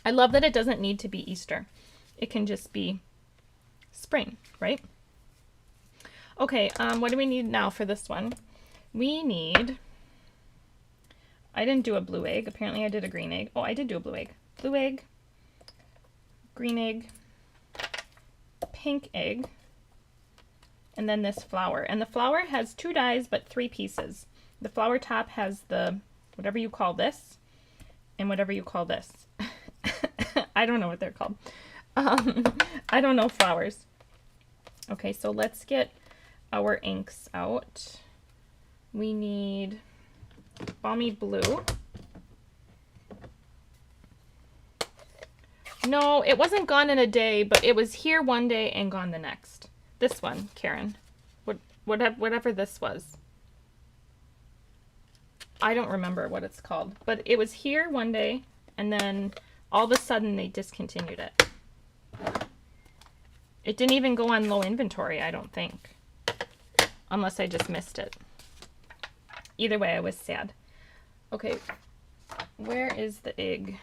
Speaker 1: I love that it doesn't need to be Easter. It can just be spring, right? Okay, what do we need now for this one? We need, I didn't do a blue egg. Apparently I did a green egg. Oh, I did do a blue egg. Blue egg, green egg, pink egg, and then this flower. And the flower has 2 dies, but 3 pieces. The flower top has the, whatever you call this, and whatever you call this. I don't know what they're called. I don't know flowers. Okay, so let's get our inks out. We need Balmy Blue. No, it wasn't gone in a day, but it was here one day and gone the next. This one, Karen. whatever this was. I don't remember what it's called, but it was here one day, and then all of a sudden they discontinued it. It didn't even go on low inventory, I don't think. Unless I just missed it. Either way, I was sad. Okay, where is the egg?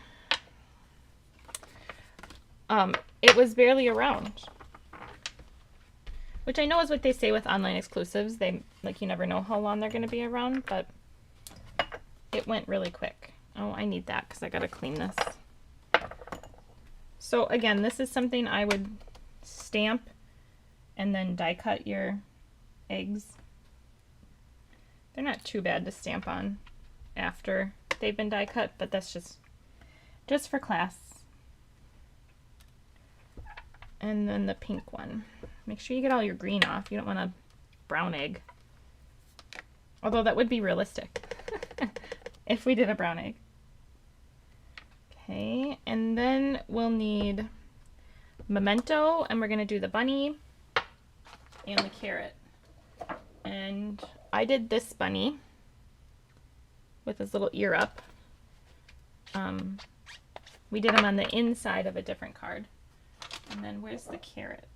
Speaker 1: It was barely around. Which I know is what they say with online exclusives. They, like, you never know how long they're going to be around, but it went really quick. Oh, I need that because I got to clean this. So again, this is something I would stamp and then die cut your eggs. They're not too bad to stamp on after they've been die cut, but that's just for class. And then the pink one. Make sure you get all your green off. You don't want a brown egg. Although that would be realistic if we did a brown egg. Okay, and then we'll need memento, and we're going to do the bunny and the carrot. And I did this bunny with his little ear up. We did him on the inside of a different card. And then where's the carrot?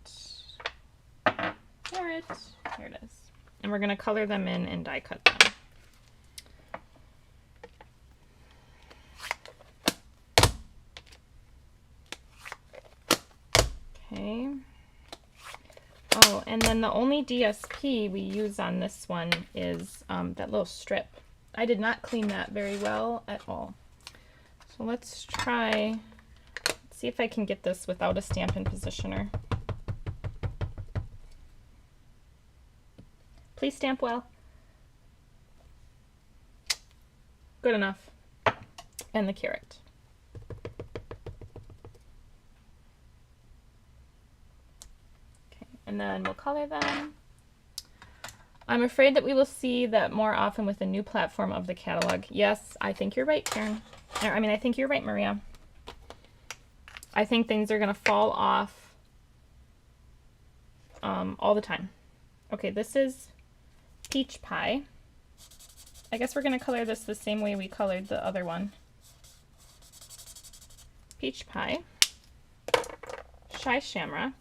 Speaker 1: Carrot. Here it is. And we're going to color them in and die cut them. Okay. Oh, and then the only DSP we use on this one is that little strip. I did not clean that very well at all. So let's try, see if I can get this without a Stampin' Positioner. Please stamp well. Good enough. And the carrot. Okay, and then we'll color them. I'm afraid that we will see that more often with the new platform of the catalog. Yes, I think you're right, Karen. I mean, I think you're right, Maria. I think things are going to fall off all the time. Okay, this is peach pie. I guess we're going to color this the same way we colored the other one. Peach pie. Shy shamrock.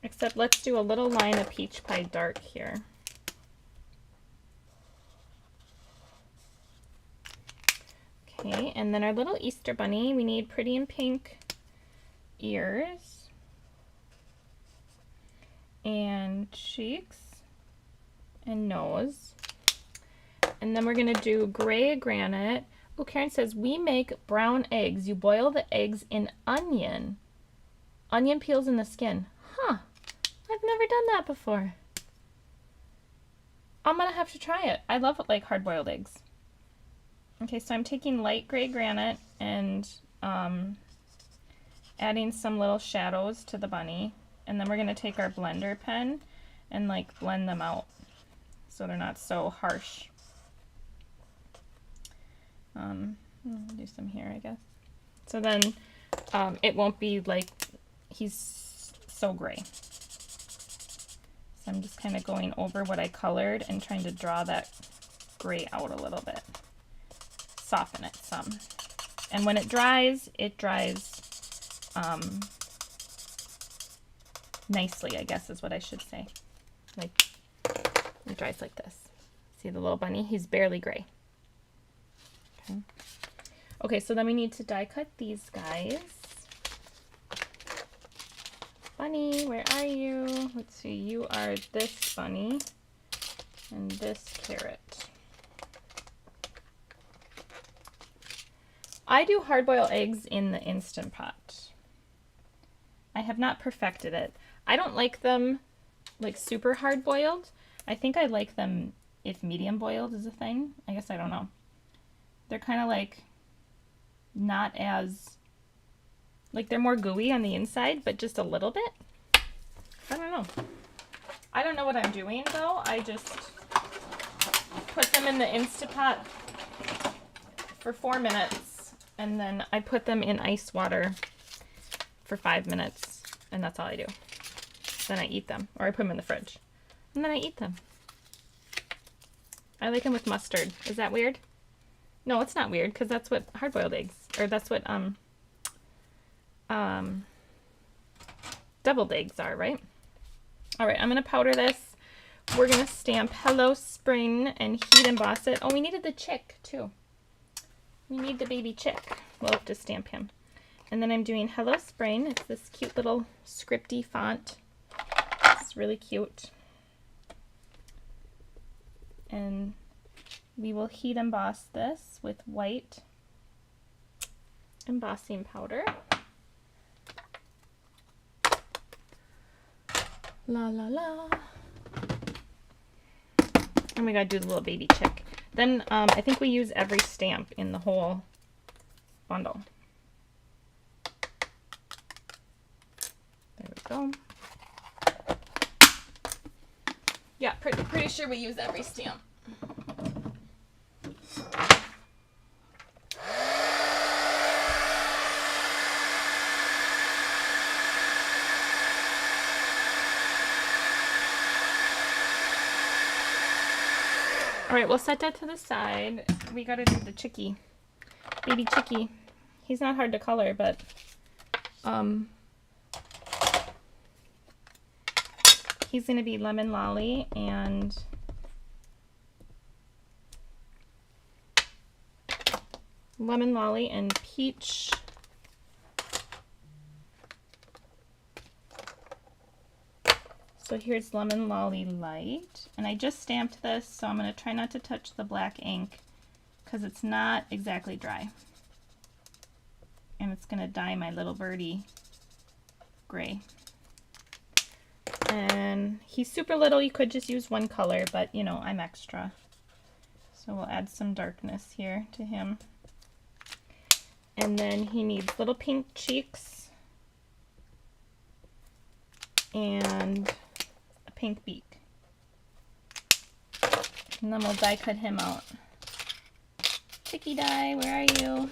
Speaker 1: Except let's do a little line of peach pie dark here. Okay, and then our little Easter bunny, we need pretty in pink ears and cheeks and nose. And then we're going to do gray granite. Oh, Karen says, we make brown eggs. You boil the eggs in onion. Onion peels in the skin. Huh. I've never done that before. I'm going to have to try it. I love like hard-boiled eggs. Okay, so I'm taking light gray granite and adding some little shadows to the bunny. And then we're going to take our blender pen and like blend them out so they're not so harsh. Do some here, I guess. So then it won't be like he's so gray. So I'm just kind of going over what I colored and trying to draw that gray out a little bit. Soften it some. And when it dries nicely, I guess is what I should say. Like, it dries like this. See the little bunny? He's barely gray. Okay. Okay, so then we need to die cut these guys. Bunny, where are you? Let's see, you are this bunny and this carrot. I do hard-boiled eggs in the Instant Pot. I have not perfected it. I don't like them like super hard-boiled. I think I like them if medium-boiled is a thing. I guess I don't know. They're kind of like not as, like they're more gooey on the inside, but just a little bit. I don't know. I don't know what I'm doing though. I just put them in the Instant Pot for 4 minutes and then I put them in ice water for 5 minutes, and that's all I do. Then I eat them, or I put them in the fridge, and then I eat them. I like them with mustard. Is that weird? No, it's not weird, because that's what hard-boiled eggs, or that's what deviled eggs are, right? All right, I'm gonna powder this. We're gonna stamp Hello Spring and heat emboss it. Oh, we needed the chick too. We need the baby chick. We'll have to stamp him. And then I'm doing Hello Spring. It's this cute little scripty font. It's really cute. And we will heat emboss this with white embossing powder. La la la. And we gotta do the little baby chick. Then I think we use every stamp in the whole bundle. There we go. Yeah, pretty sure we use every stamp. All right, we'll set that to the side. We gotta do the chickie, baby chickie. He's not hard to color, but he's gonna be lemon lolly and peach. So here's lemon lolly light, and I just stamped this, so I'm going to try not to touch the black ink because it's not exactly dry, and it's going to dye my little birdie gray. And he's super little, you could just use one color, but you know, I'm extra, so we'll add some darkness here to him. And then he needs little pink cheeks and pink beak. And then we'll die cut him out. Chicky die, where are you?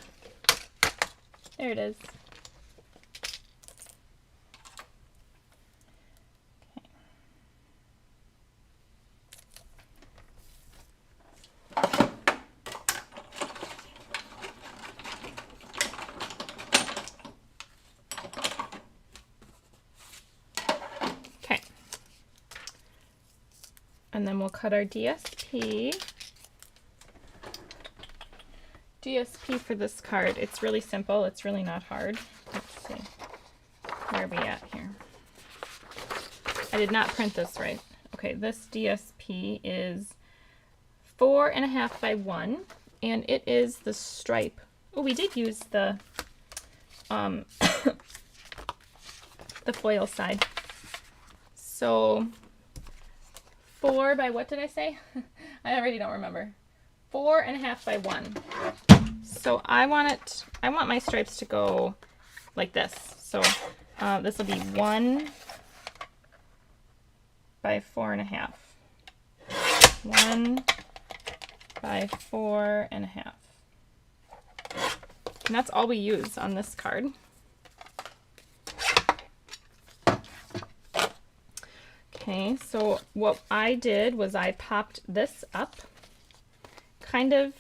Speaker 1: There it is. And then we'll cut our DSP. DSP for this card, it's really simple. It's really not hard. Let's see. Where are we at here? I did not print this right. Okay, this DSP is 4.5 by 1, and it is the stripe. Oh, we did use the the foil side. So 4 by, what did I say? I already don't remember. 4.5 by 1. So I want my stripes to go like this. So this will be 1 by 4.5. 1 by 4.5. And that's all we use on this card. Okay, so what I did was I popped this up, kind of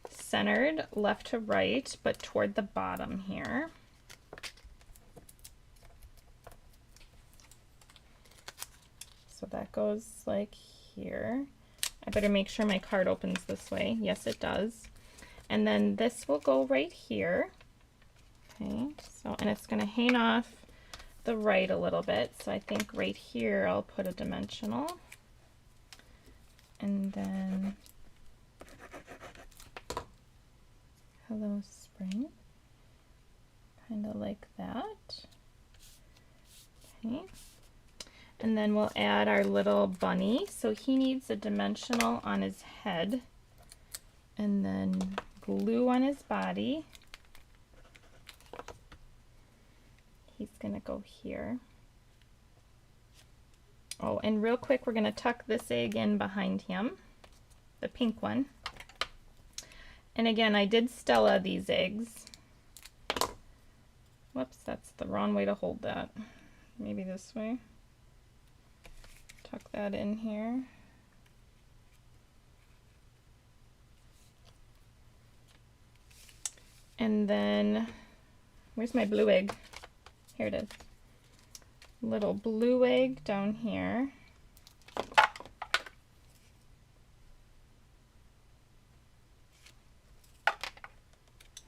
Speaker 1: centered left to right, but toward the bottom here. So that goes like here. I better make sure my card opens this way. Yes, it does. And then this will go right here. Okay, so, and it's gonna hang off the right a little bit, so I think right here I'll put a dimensional, and then Hello Spring, kind of like that. Okay, and then we'll add our little bunny, so he needs a dimensional on his head, and then glue on his body. He's gonna go here. Oh, and real quick, we're gonna tuck this egg in behind him, the pink one. And again, I did Stella these eggs. Whoops, that's the wrong way to hold that. Maybe this way. Tuck that in here. And then, where's my blue egg? Here it is. Little blue egg down here.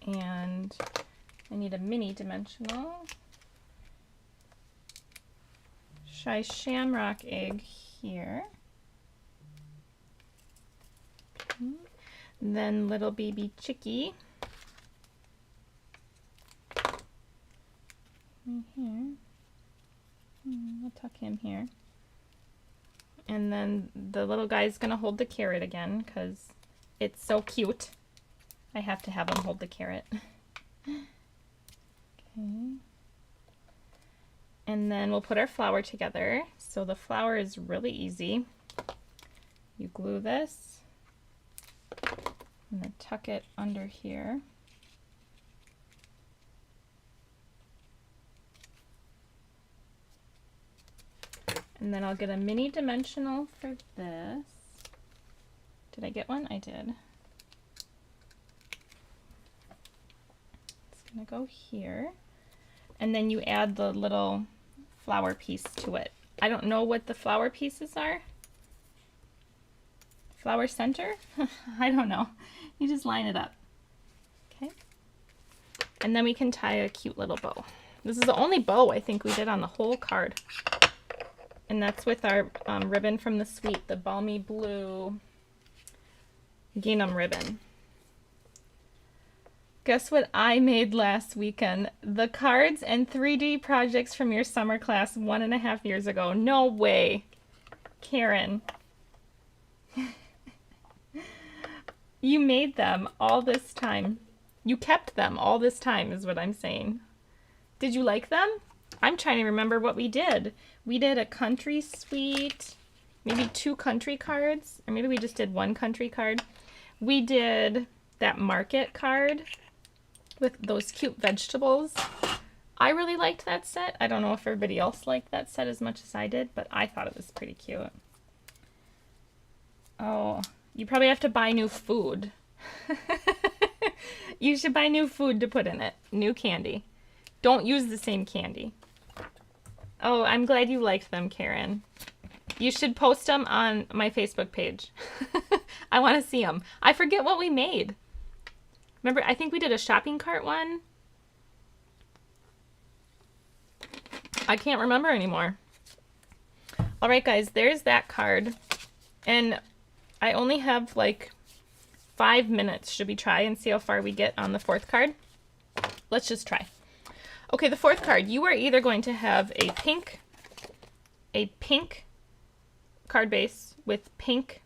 Speaker 1: And I need a mini dimensional. Shy shamrock egg here. Okay. Then little baby chickie. Right here. I'll tuck him here. And then the little guy's gonna hold the carrot again because it's so cute. I have to have him hold the carrot. Okay. And then we'll put our flower together. So the flower is really easy. You glue this and then tuck it under here. And then I'll get a mini dimensional for this. Did I get one? I did. It's gonna go here. And then you add the little flower piece to it. I don't know what the flower pieces are. Flower center? I don't know. You just line it up. Okay. And then we can tie a cute little bow. This is the only bow I think we did on the whole card. And that's with our ribbon from the Sweet, the balmy blue gingham ribbon. Guess what I made last weekend? The cards and 3D projects from your summer class 1.5 years ago. No way. Karen. You made them all this time. You kept them all this time is what I'm saying. Did you like them? I'm trying to remember what we did. We did a country suite, maybe 2 country cards, or maybe we just did 1 country card. We did that market card with those cute vegetables. I really liked that set. I don't know if everybody else liked that set as much as I did, but I thought it was pretty cute. Oh, you probably have to buy new food. You should buy new food to put in it. New candy. Don't use the same candy. Oh, I'm glad you liked them, Karen. You should post them on my Facebook page. I want to see them. I forget what we made. Remember, I think we did a shopping cart one. I can't remember anymore. All right, guys, there's that card. And I only have like 5 minutes. Should we try and see how far we get on the 4th card? Let's just try. Okay, the 4th card, you are either going to have a pink card base with pink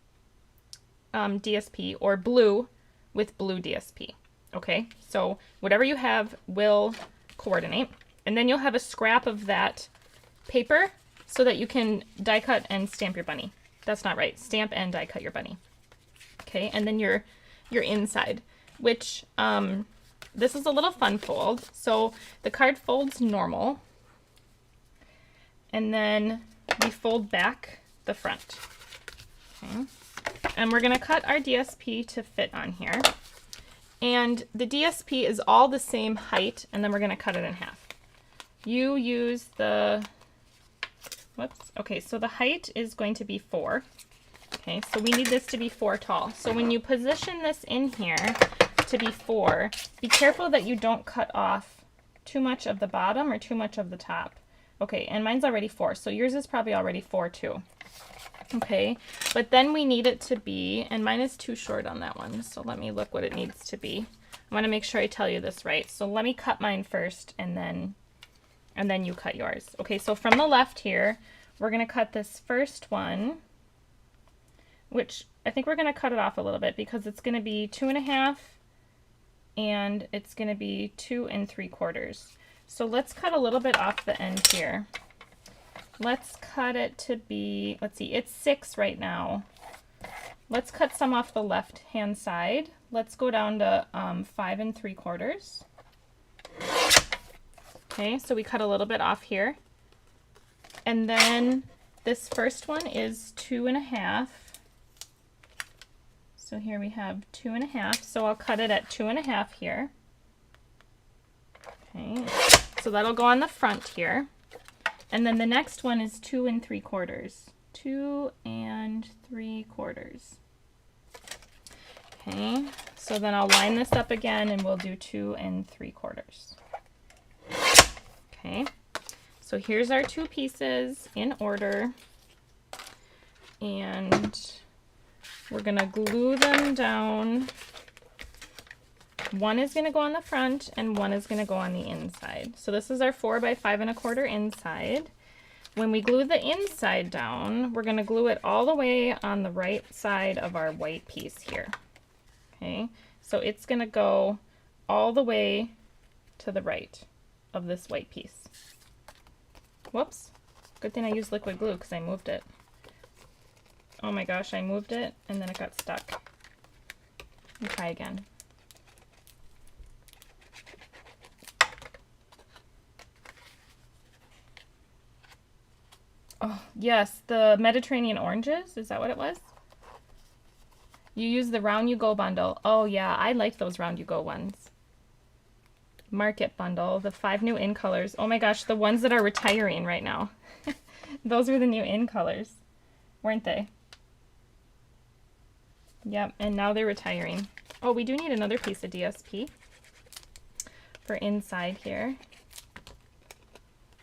Speaker 1: DSP or blue with blue DSP. Okay, so whatever you have will coordinate. And then you'll have a scrap of that paper so that you can die cut and stamp your bunny. That's not right. Stamp and die cut your bunny. Okay, and then your inside, which this is a little fun fold. So the card folds normal, and then we fold back the front. Okay. And we're going to cut our DSP to fit on here. And the DSP is all the same height, and then we're going to cut it in half. You use the, whoops, okay, so the height is going to be 4. Okay, so we need this to be 4 tall. So when you position this in here to be 4, be careful that you don't cut off too much of the bottom or too much of the top. Okay, and mine's already 4, so yours is probably already 4 too. Okay, but then we need it to be, and mine is too short on that one, so let me look what it needs to be. I want to make sure I tell you this right. So let me cut mine first, and then you cut yours. Okay, so from the left here, we're going to cut this first one, which I think we're going to cut it off a little bit because it's going to be 2.5 and it's going to be 2 3/4. So let's cut a little bit off the end here. Let's cut it to be, let's see, it's 6 right now. Let's cut some off the left hand side. Let's go down to 5 3/4. Okay, Okay, so we cut a little bit off here. And then this first one is 2.5. So here we have 2.5. So I'll cut it at 2.5 here. Okay, so that'll go on the front here. And then the next one is 2 3/4. 2 3/4. Okay, so then I'll line this up again and we'll do 2 3/4. Okay, so here's our 2 pieces in order. And we're gonna glue them down. One is gonna go on the front and one is gonna go on the inside. So this is our 4 by 5 1/4 inside. When we glue the inside down, we're gonna glue it all the way on the right side of our white piece here. Okay, so it's gonna go all the way to the right of this white piece. Whoops, good thing I used liquid glue because I moved it. Oh my gosh, I moved it and then it got stuck. Let me try again. Oh, yes, the Mediterranean oranges, is that what it was? You use the Round You Go bundle. Oh yeah, I like those Round You Go ones. Market bundle, the 5 new in colors. Oh my gosh, the ones that are retiring right now. Those were the new in colors, weren't they? Yep, and now they're retiring. Oh, we do need another piece of DSP for inside here.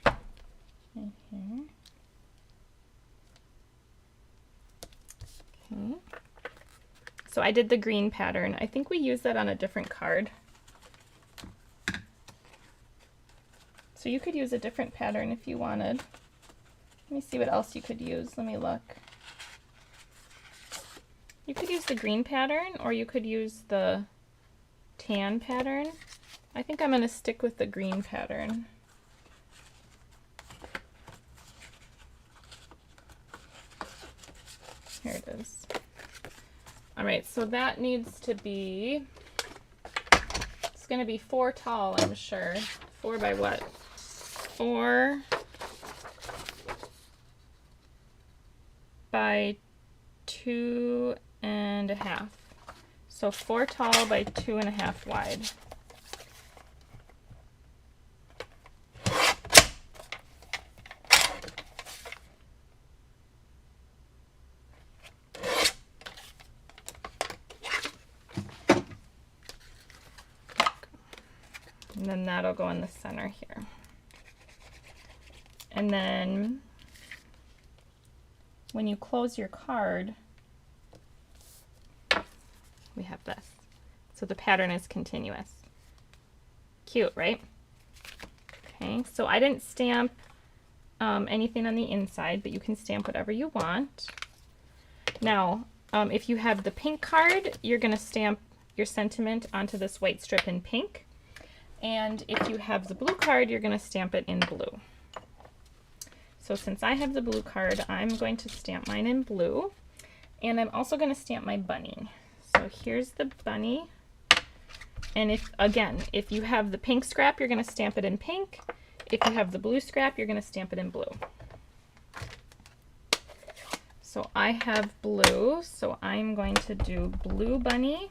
Speaker 1: Right here. Okay. So I did the green pattern. I think we used that on a different card. So you could use a different pattern if you wanted. Let me see what else you could use. Let me look. You could use the green pattern or you could use the tan pattern. I think I'm going to stick with the green pattern. Here it is. All right, so that needs to be, it's going to be 4 tall, I'm sure. 4 by what? 4 by 2.5. So 4 tall by 2.5 wide. And then that'll go in the center here. And then when you close your card, we have this. So the pattern is continuous. Cute, right? Okay, so I didn't stamp anything on the inside, but you can stamp whatever you want. Now, if you have the pink card, you're going to stamp your sentiment onto this white strip in pink. And if you have the blue card, you're going to stamp it in blue. So since I have the blue card, I'm going to stamp mine in blue. And I'm also going to stamp my bunny. So here's the bunny. And if you have the pink scrap, you're going to stamp it in pink. If you have the blue scrap, you're going to stamp it in blue. So I have blue, so I'm going to do blue bunny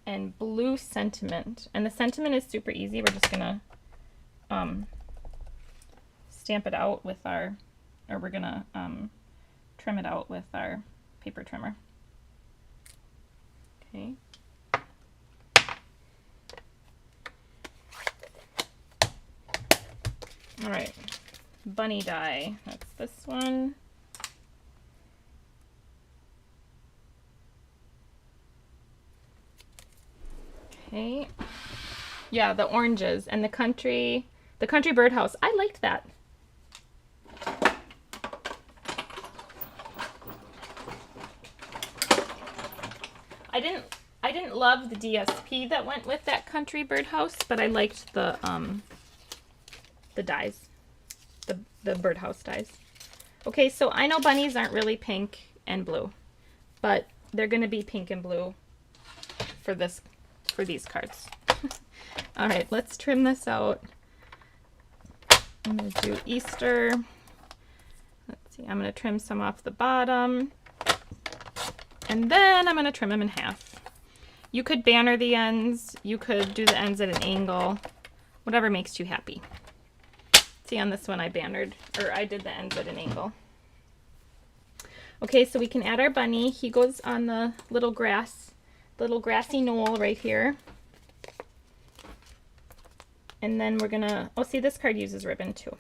Speaker 1: and blue sentiment. And the sentiment is super easy. We're just going to stamp it out with our, or we're going to trim it out with our paper trimmer. Okay. All right, bunny die, that's this one. Okay, yeah, the oranges and the country birdhouse. I liked that. I didn't love the DSP that went with that country birdhouse, but I liked the dies, the birdhouse dies. Okay, so I know bunnies aren't really pink and blue, but they're going to be pink and blue for these cards. All right, let's trim this out. I'm going to do Easter. Let's see, I'm going to trim some off the bottom. And then I'm going to trim them in half. You could banner the ends. You could do the ends at an angle. Whatever makes you happy. See, on this one I bannered, or I did the ends at an angle. Okay, so we can add our bunny. He goes on the little grassy knoll right here. And then we're gonna, oh, see, this card uses ribbon too.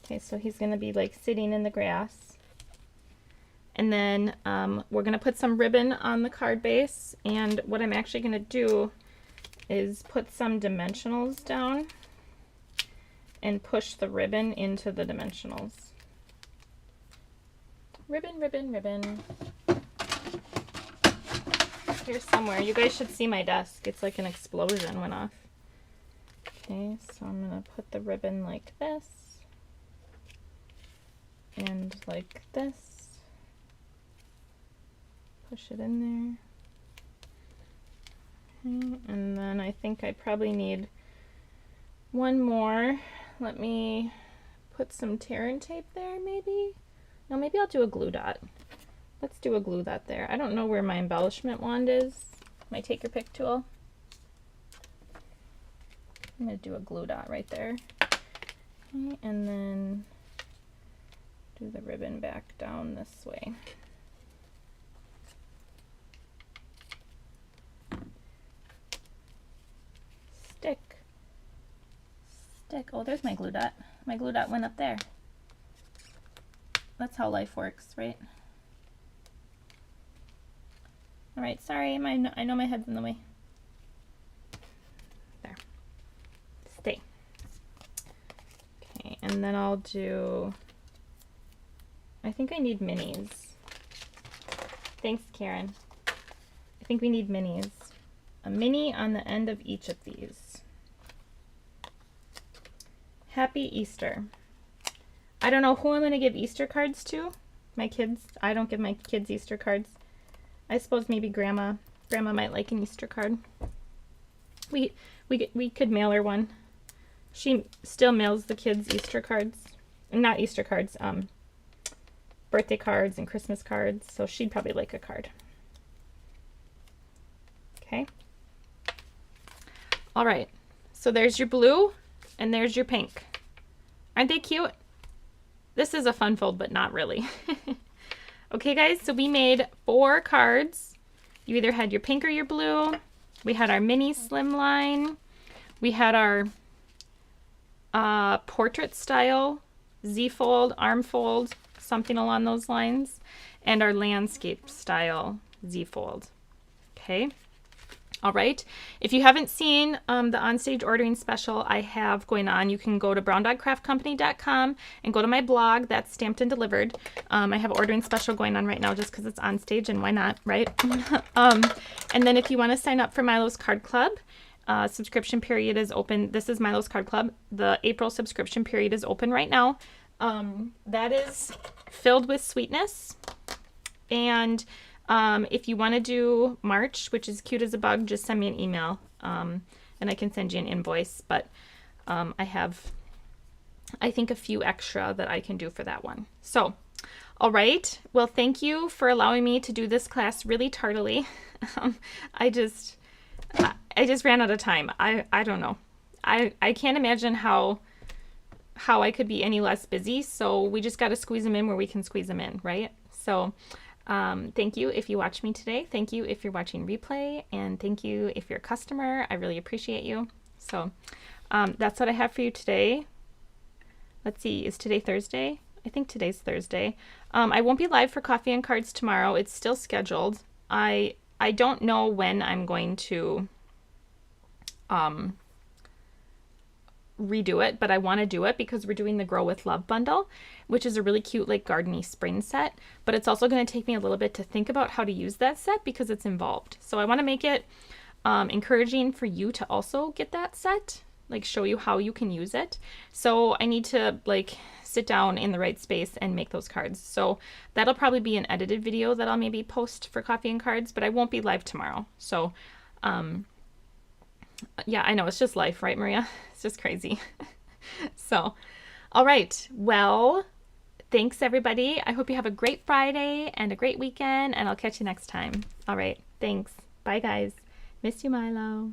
Speaker 1: Okay, so he's gonna be like sitting in the grass. And then we're gonna put some ribbon on the card base. And what I'm actually gonna do is put some dimensionals down and push the ribbon into the dimensionals. Ribbon, ribbon, ribbon. Here somewhere. You guys should see my desk. It's like an explosion went off. Okay, so I'm gonna put the ribbon like this. And like this. Push it in there. Okay, and then I think I probably need one more. Let me put some tear and tape there maybe. No, maybe I'll do a glue dot. Let's do a glue dot there. I don't know where my embellishment wand is. My take your pick tool. I'm going to do a glue dot right there. Okay, and then do the ribbon back down this way. Stick. Stick. Oh, there's my glue dot. My glue dot went up there. That's how life works, right? All right, sorry, I know my head's in the way. There. Stay. Okay, and then I'll do, I think I need minis. Thanks, Karen. I think we need minis. A mini on the end of each of these. Happy Easter. I don't know who I'm going to give Easter cards to. My kids. I don't give my kids Easter cards. I suppose maybe Grandma. Grandma might like an Easter card. We could mail her one. She still mails the kids Easter cards. Not Easter cards, birthday cards and Christmas cards. So she'd probably like a card. Okay. All right. So there's your blue and there's your pink. Aren't they cute? This is a fun fold, but not really. Okay, guys, so we made 4 cards. You either had your pink or your blue. We had our mini slimline. We had our portrait style Z-fold, arm fold, something along those lines, and our landscape style Z-fold. Okay. All right. If you haven't seen the onstage ordering special I have going on, you can go to browndogcraftcompany.com and go to my blog. That's Stamped and Delivered. I have an ordering special going on right now just because it's on stage, and why not, right? And then if you want to sign up for Milo's Card Club, subscription period is open. This is Milo's Card Club. The April subscription period is open right now. That is filled with sweetness. And if you want to do March, which is cute as a bug, just send me an email and I can send you an invoice. But I have, I think, a few extra that I can do for that one. So, all right. Well, thank you for allowing me to do this class really tardily. I just ran out of time. I don't know. I can't imagine how I could be any less busy. So we just got to squeeze them in where we can squeeze them in, right? So thank you if you watch me today. Thank you if you're watching replay, and thank you if you're a customer. I really appreciate you. So that's what I have for you today. Let's see, is today Thursday? I think today's Thursday. I won't be live for Coffee and Cards tomorrow. It's still scheduled. I don't know when I'm going to redo it, but I want to do it because we're doing the Grow with Love bundle, which is a really cute like gardeny spring set, but it's also going to take me a little bit to think about how to use that set because it's involved. So I want to make it encouraging for you to also get that set, like show you how you can use it. So I need to like sit down in the right space and make those cards. So that'll probably be an edited video that I'll maybe post for Coffee and Cards, but I won't be live tomorrow. So Yeah, I know. It's just life, right, Maria? It's just crazy. So, all right. Well, thanks everybody. I hope you have a great Friday and a great weekend, and I'll catch you next time. All right. Thanks. Bye, guys. Miss you, Milo.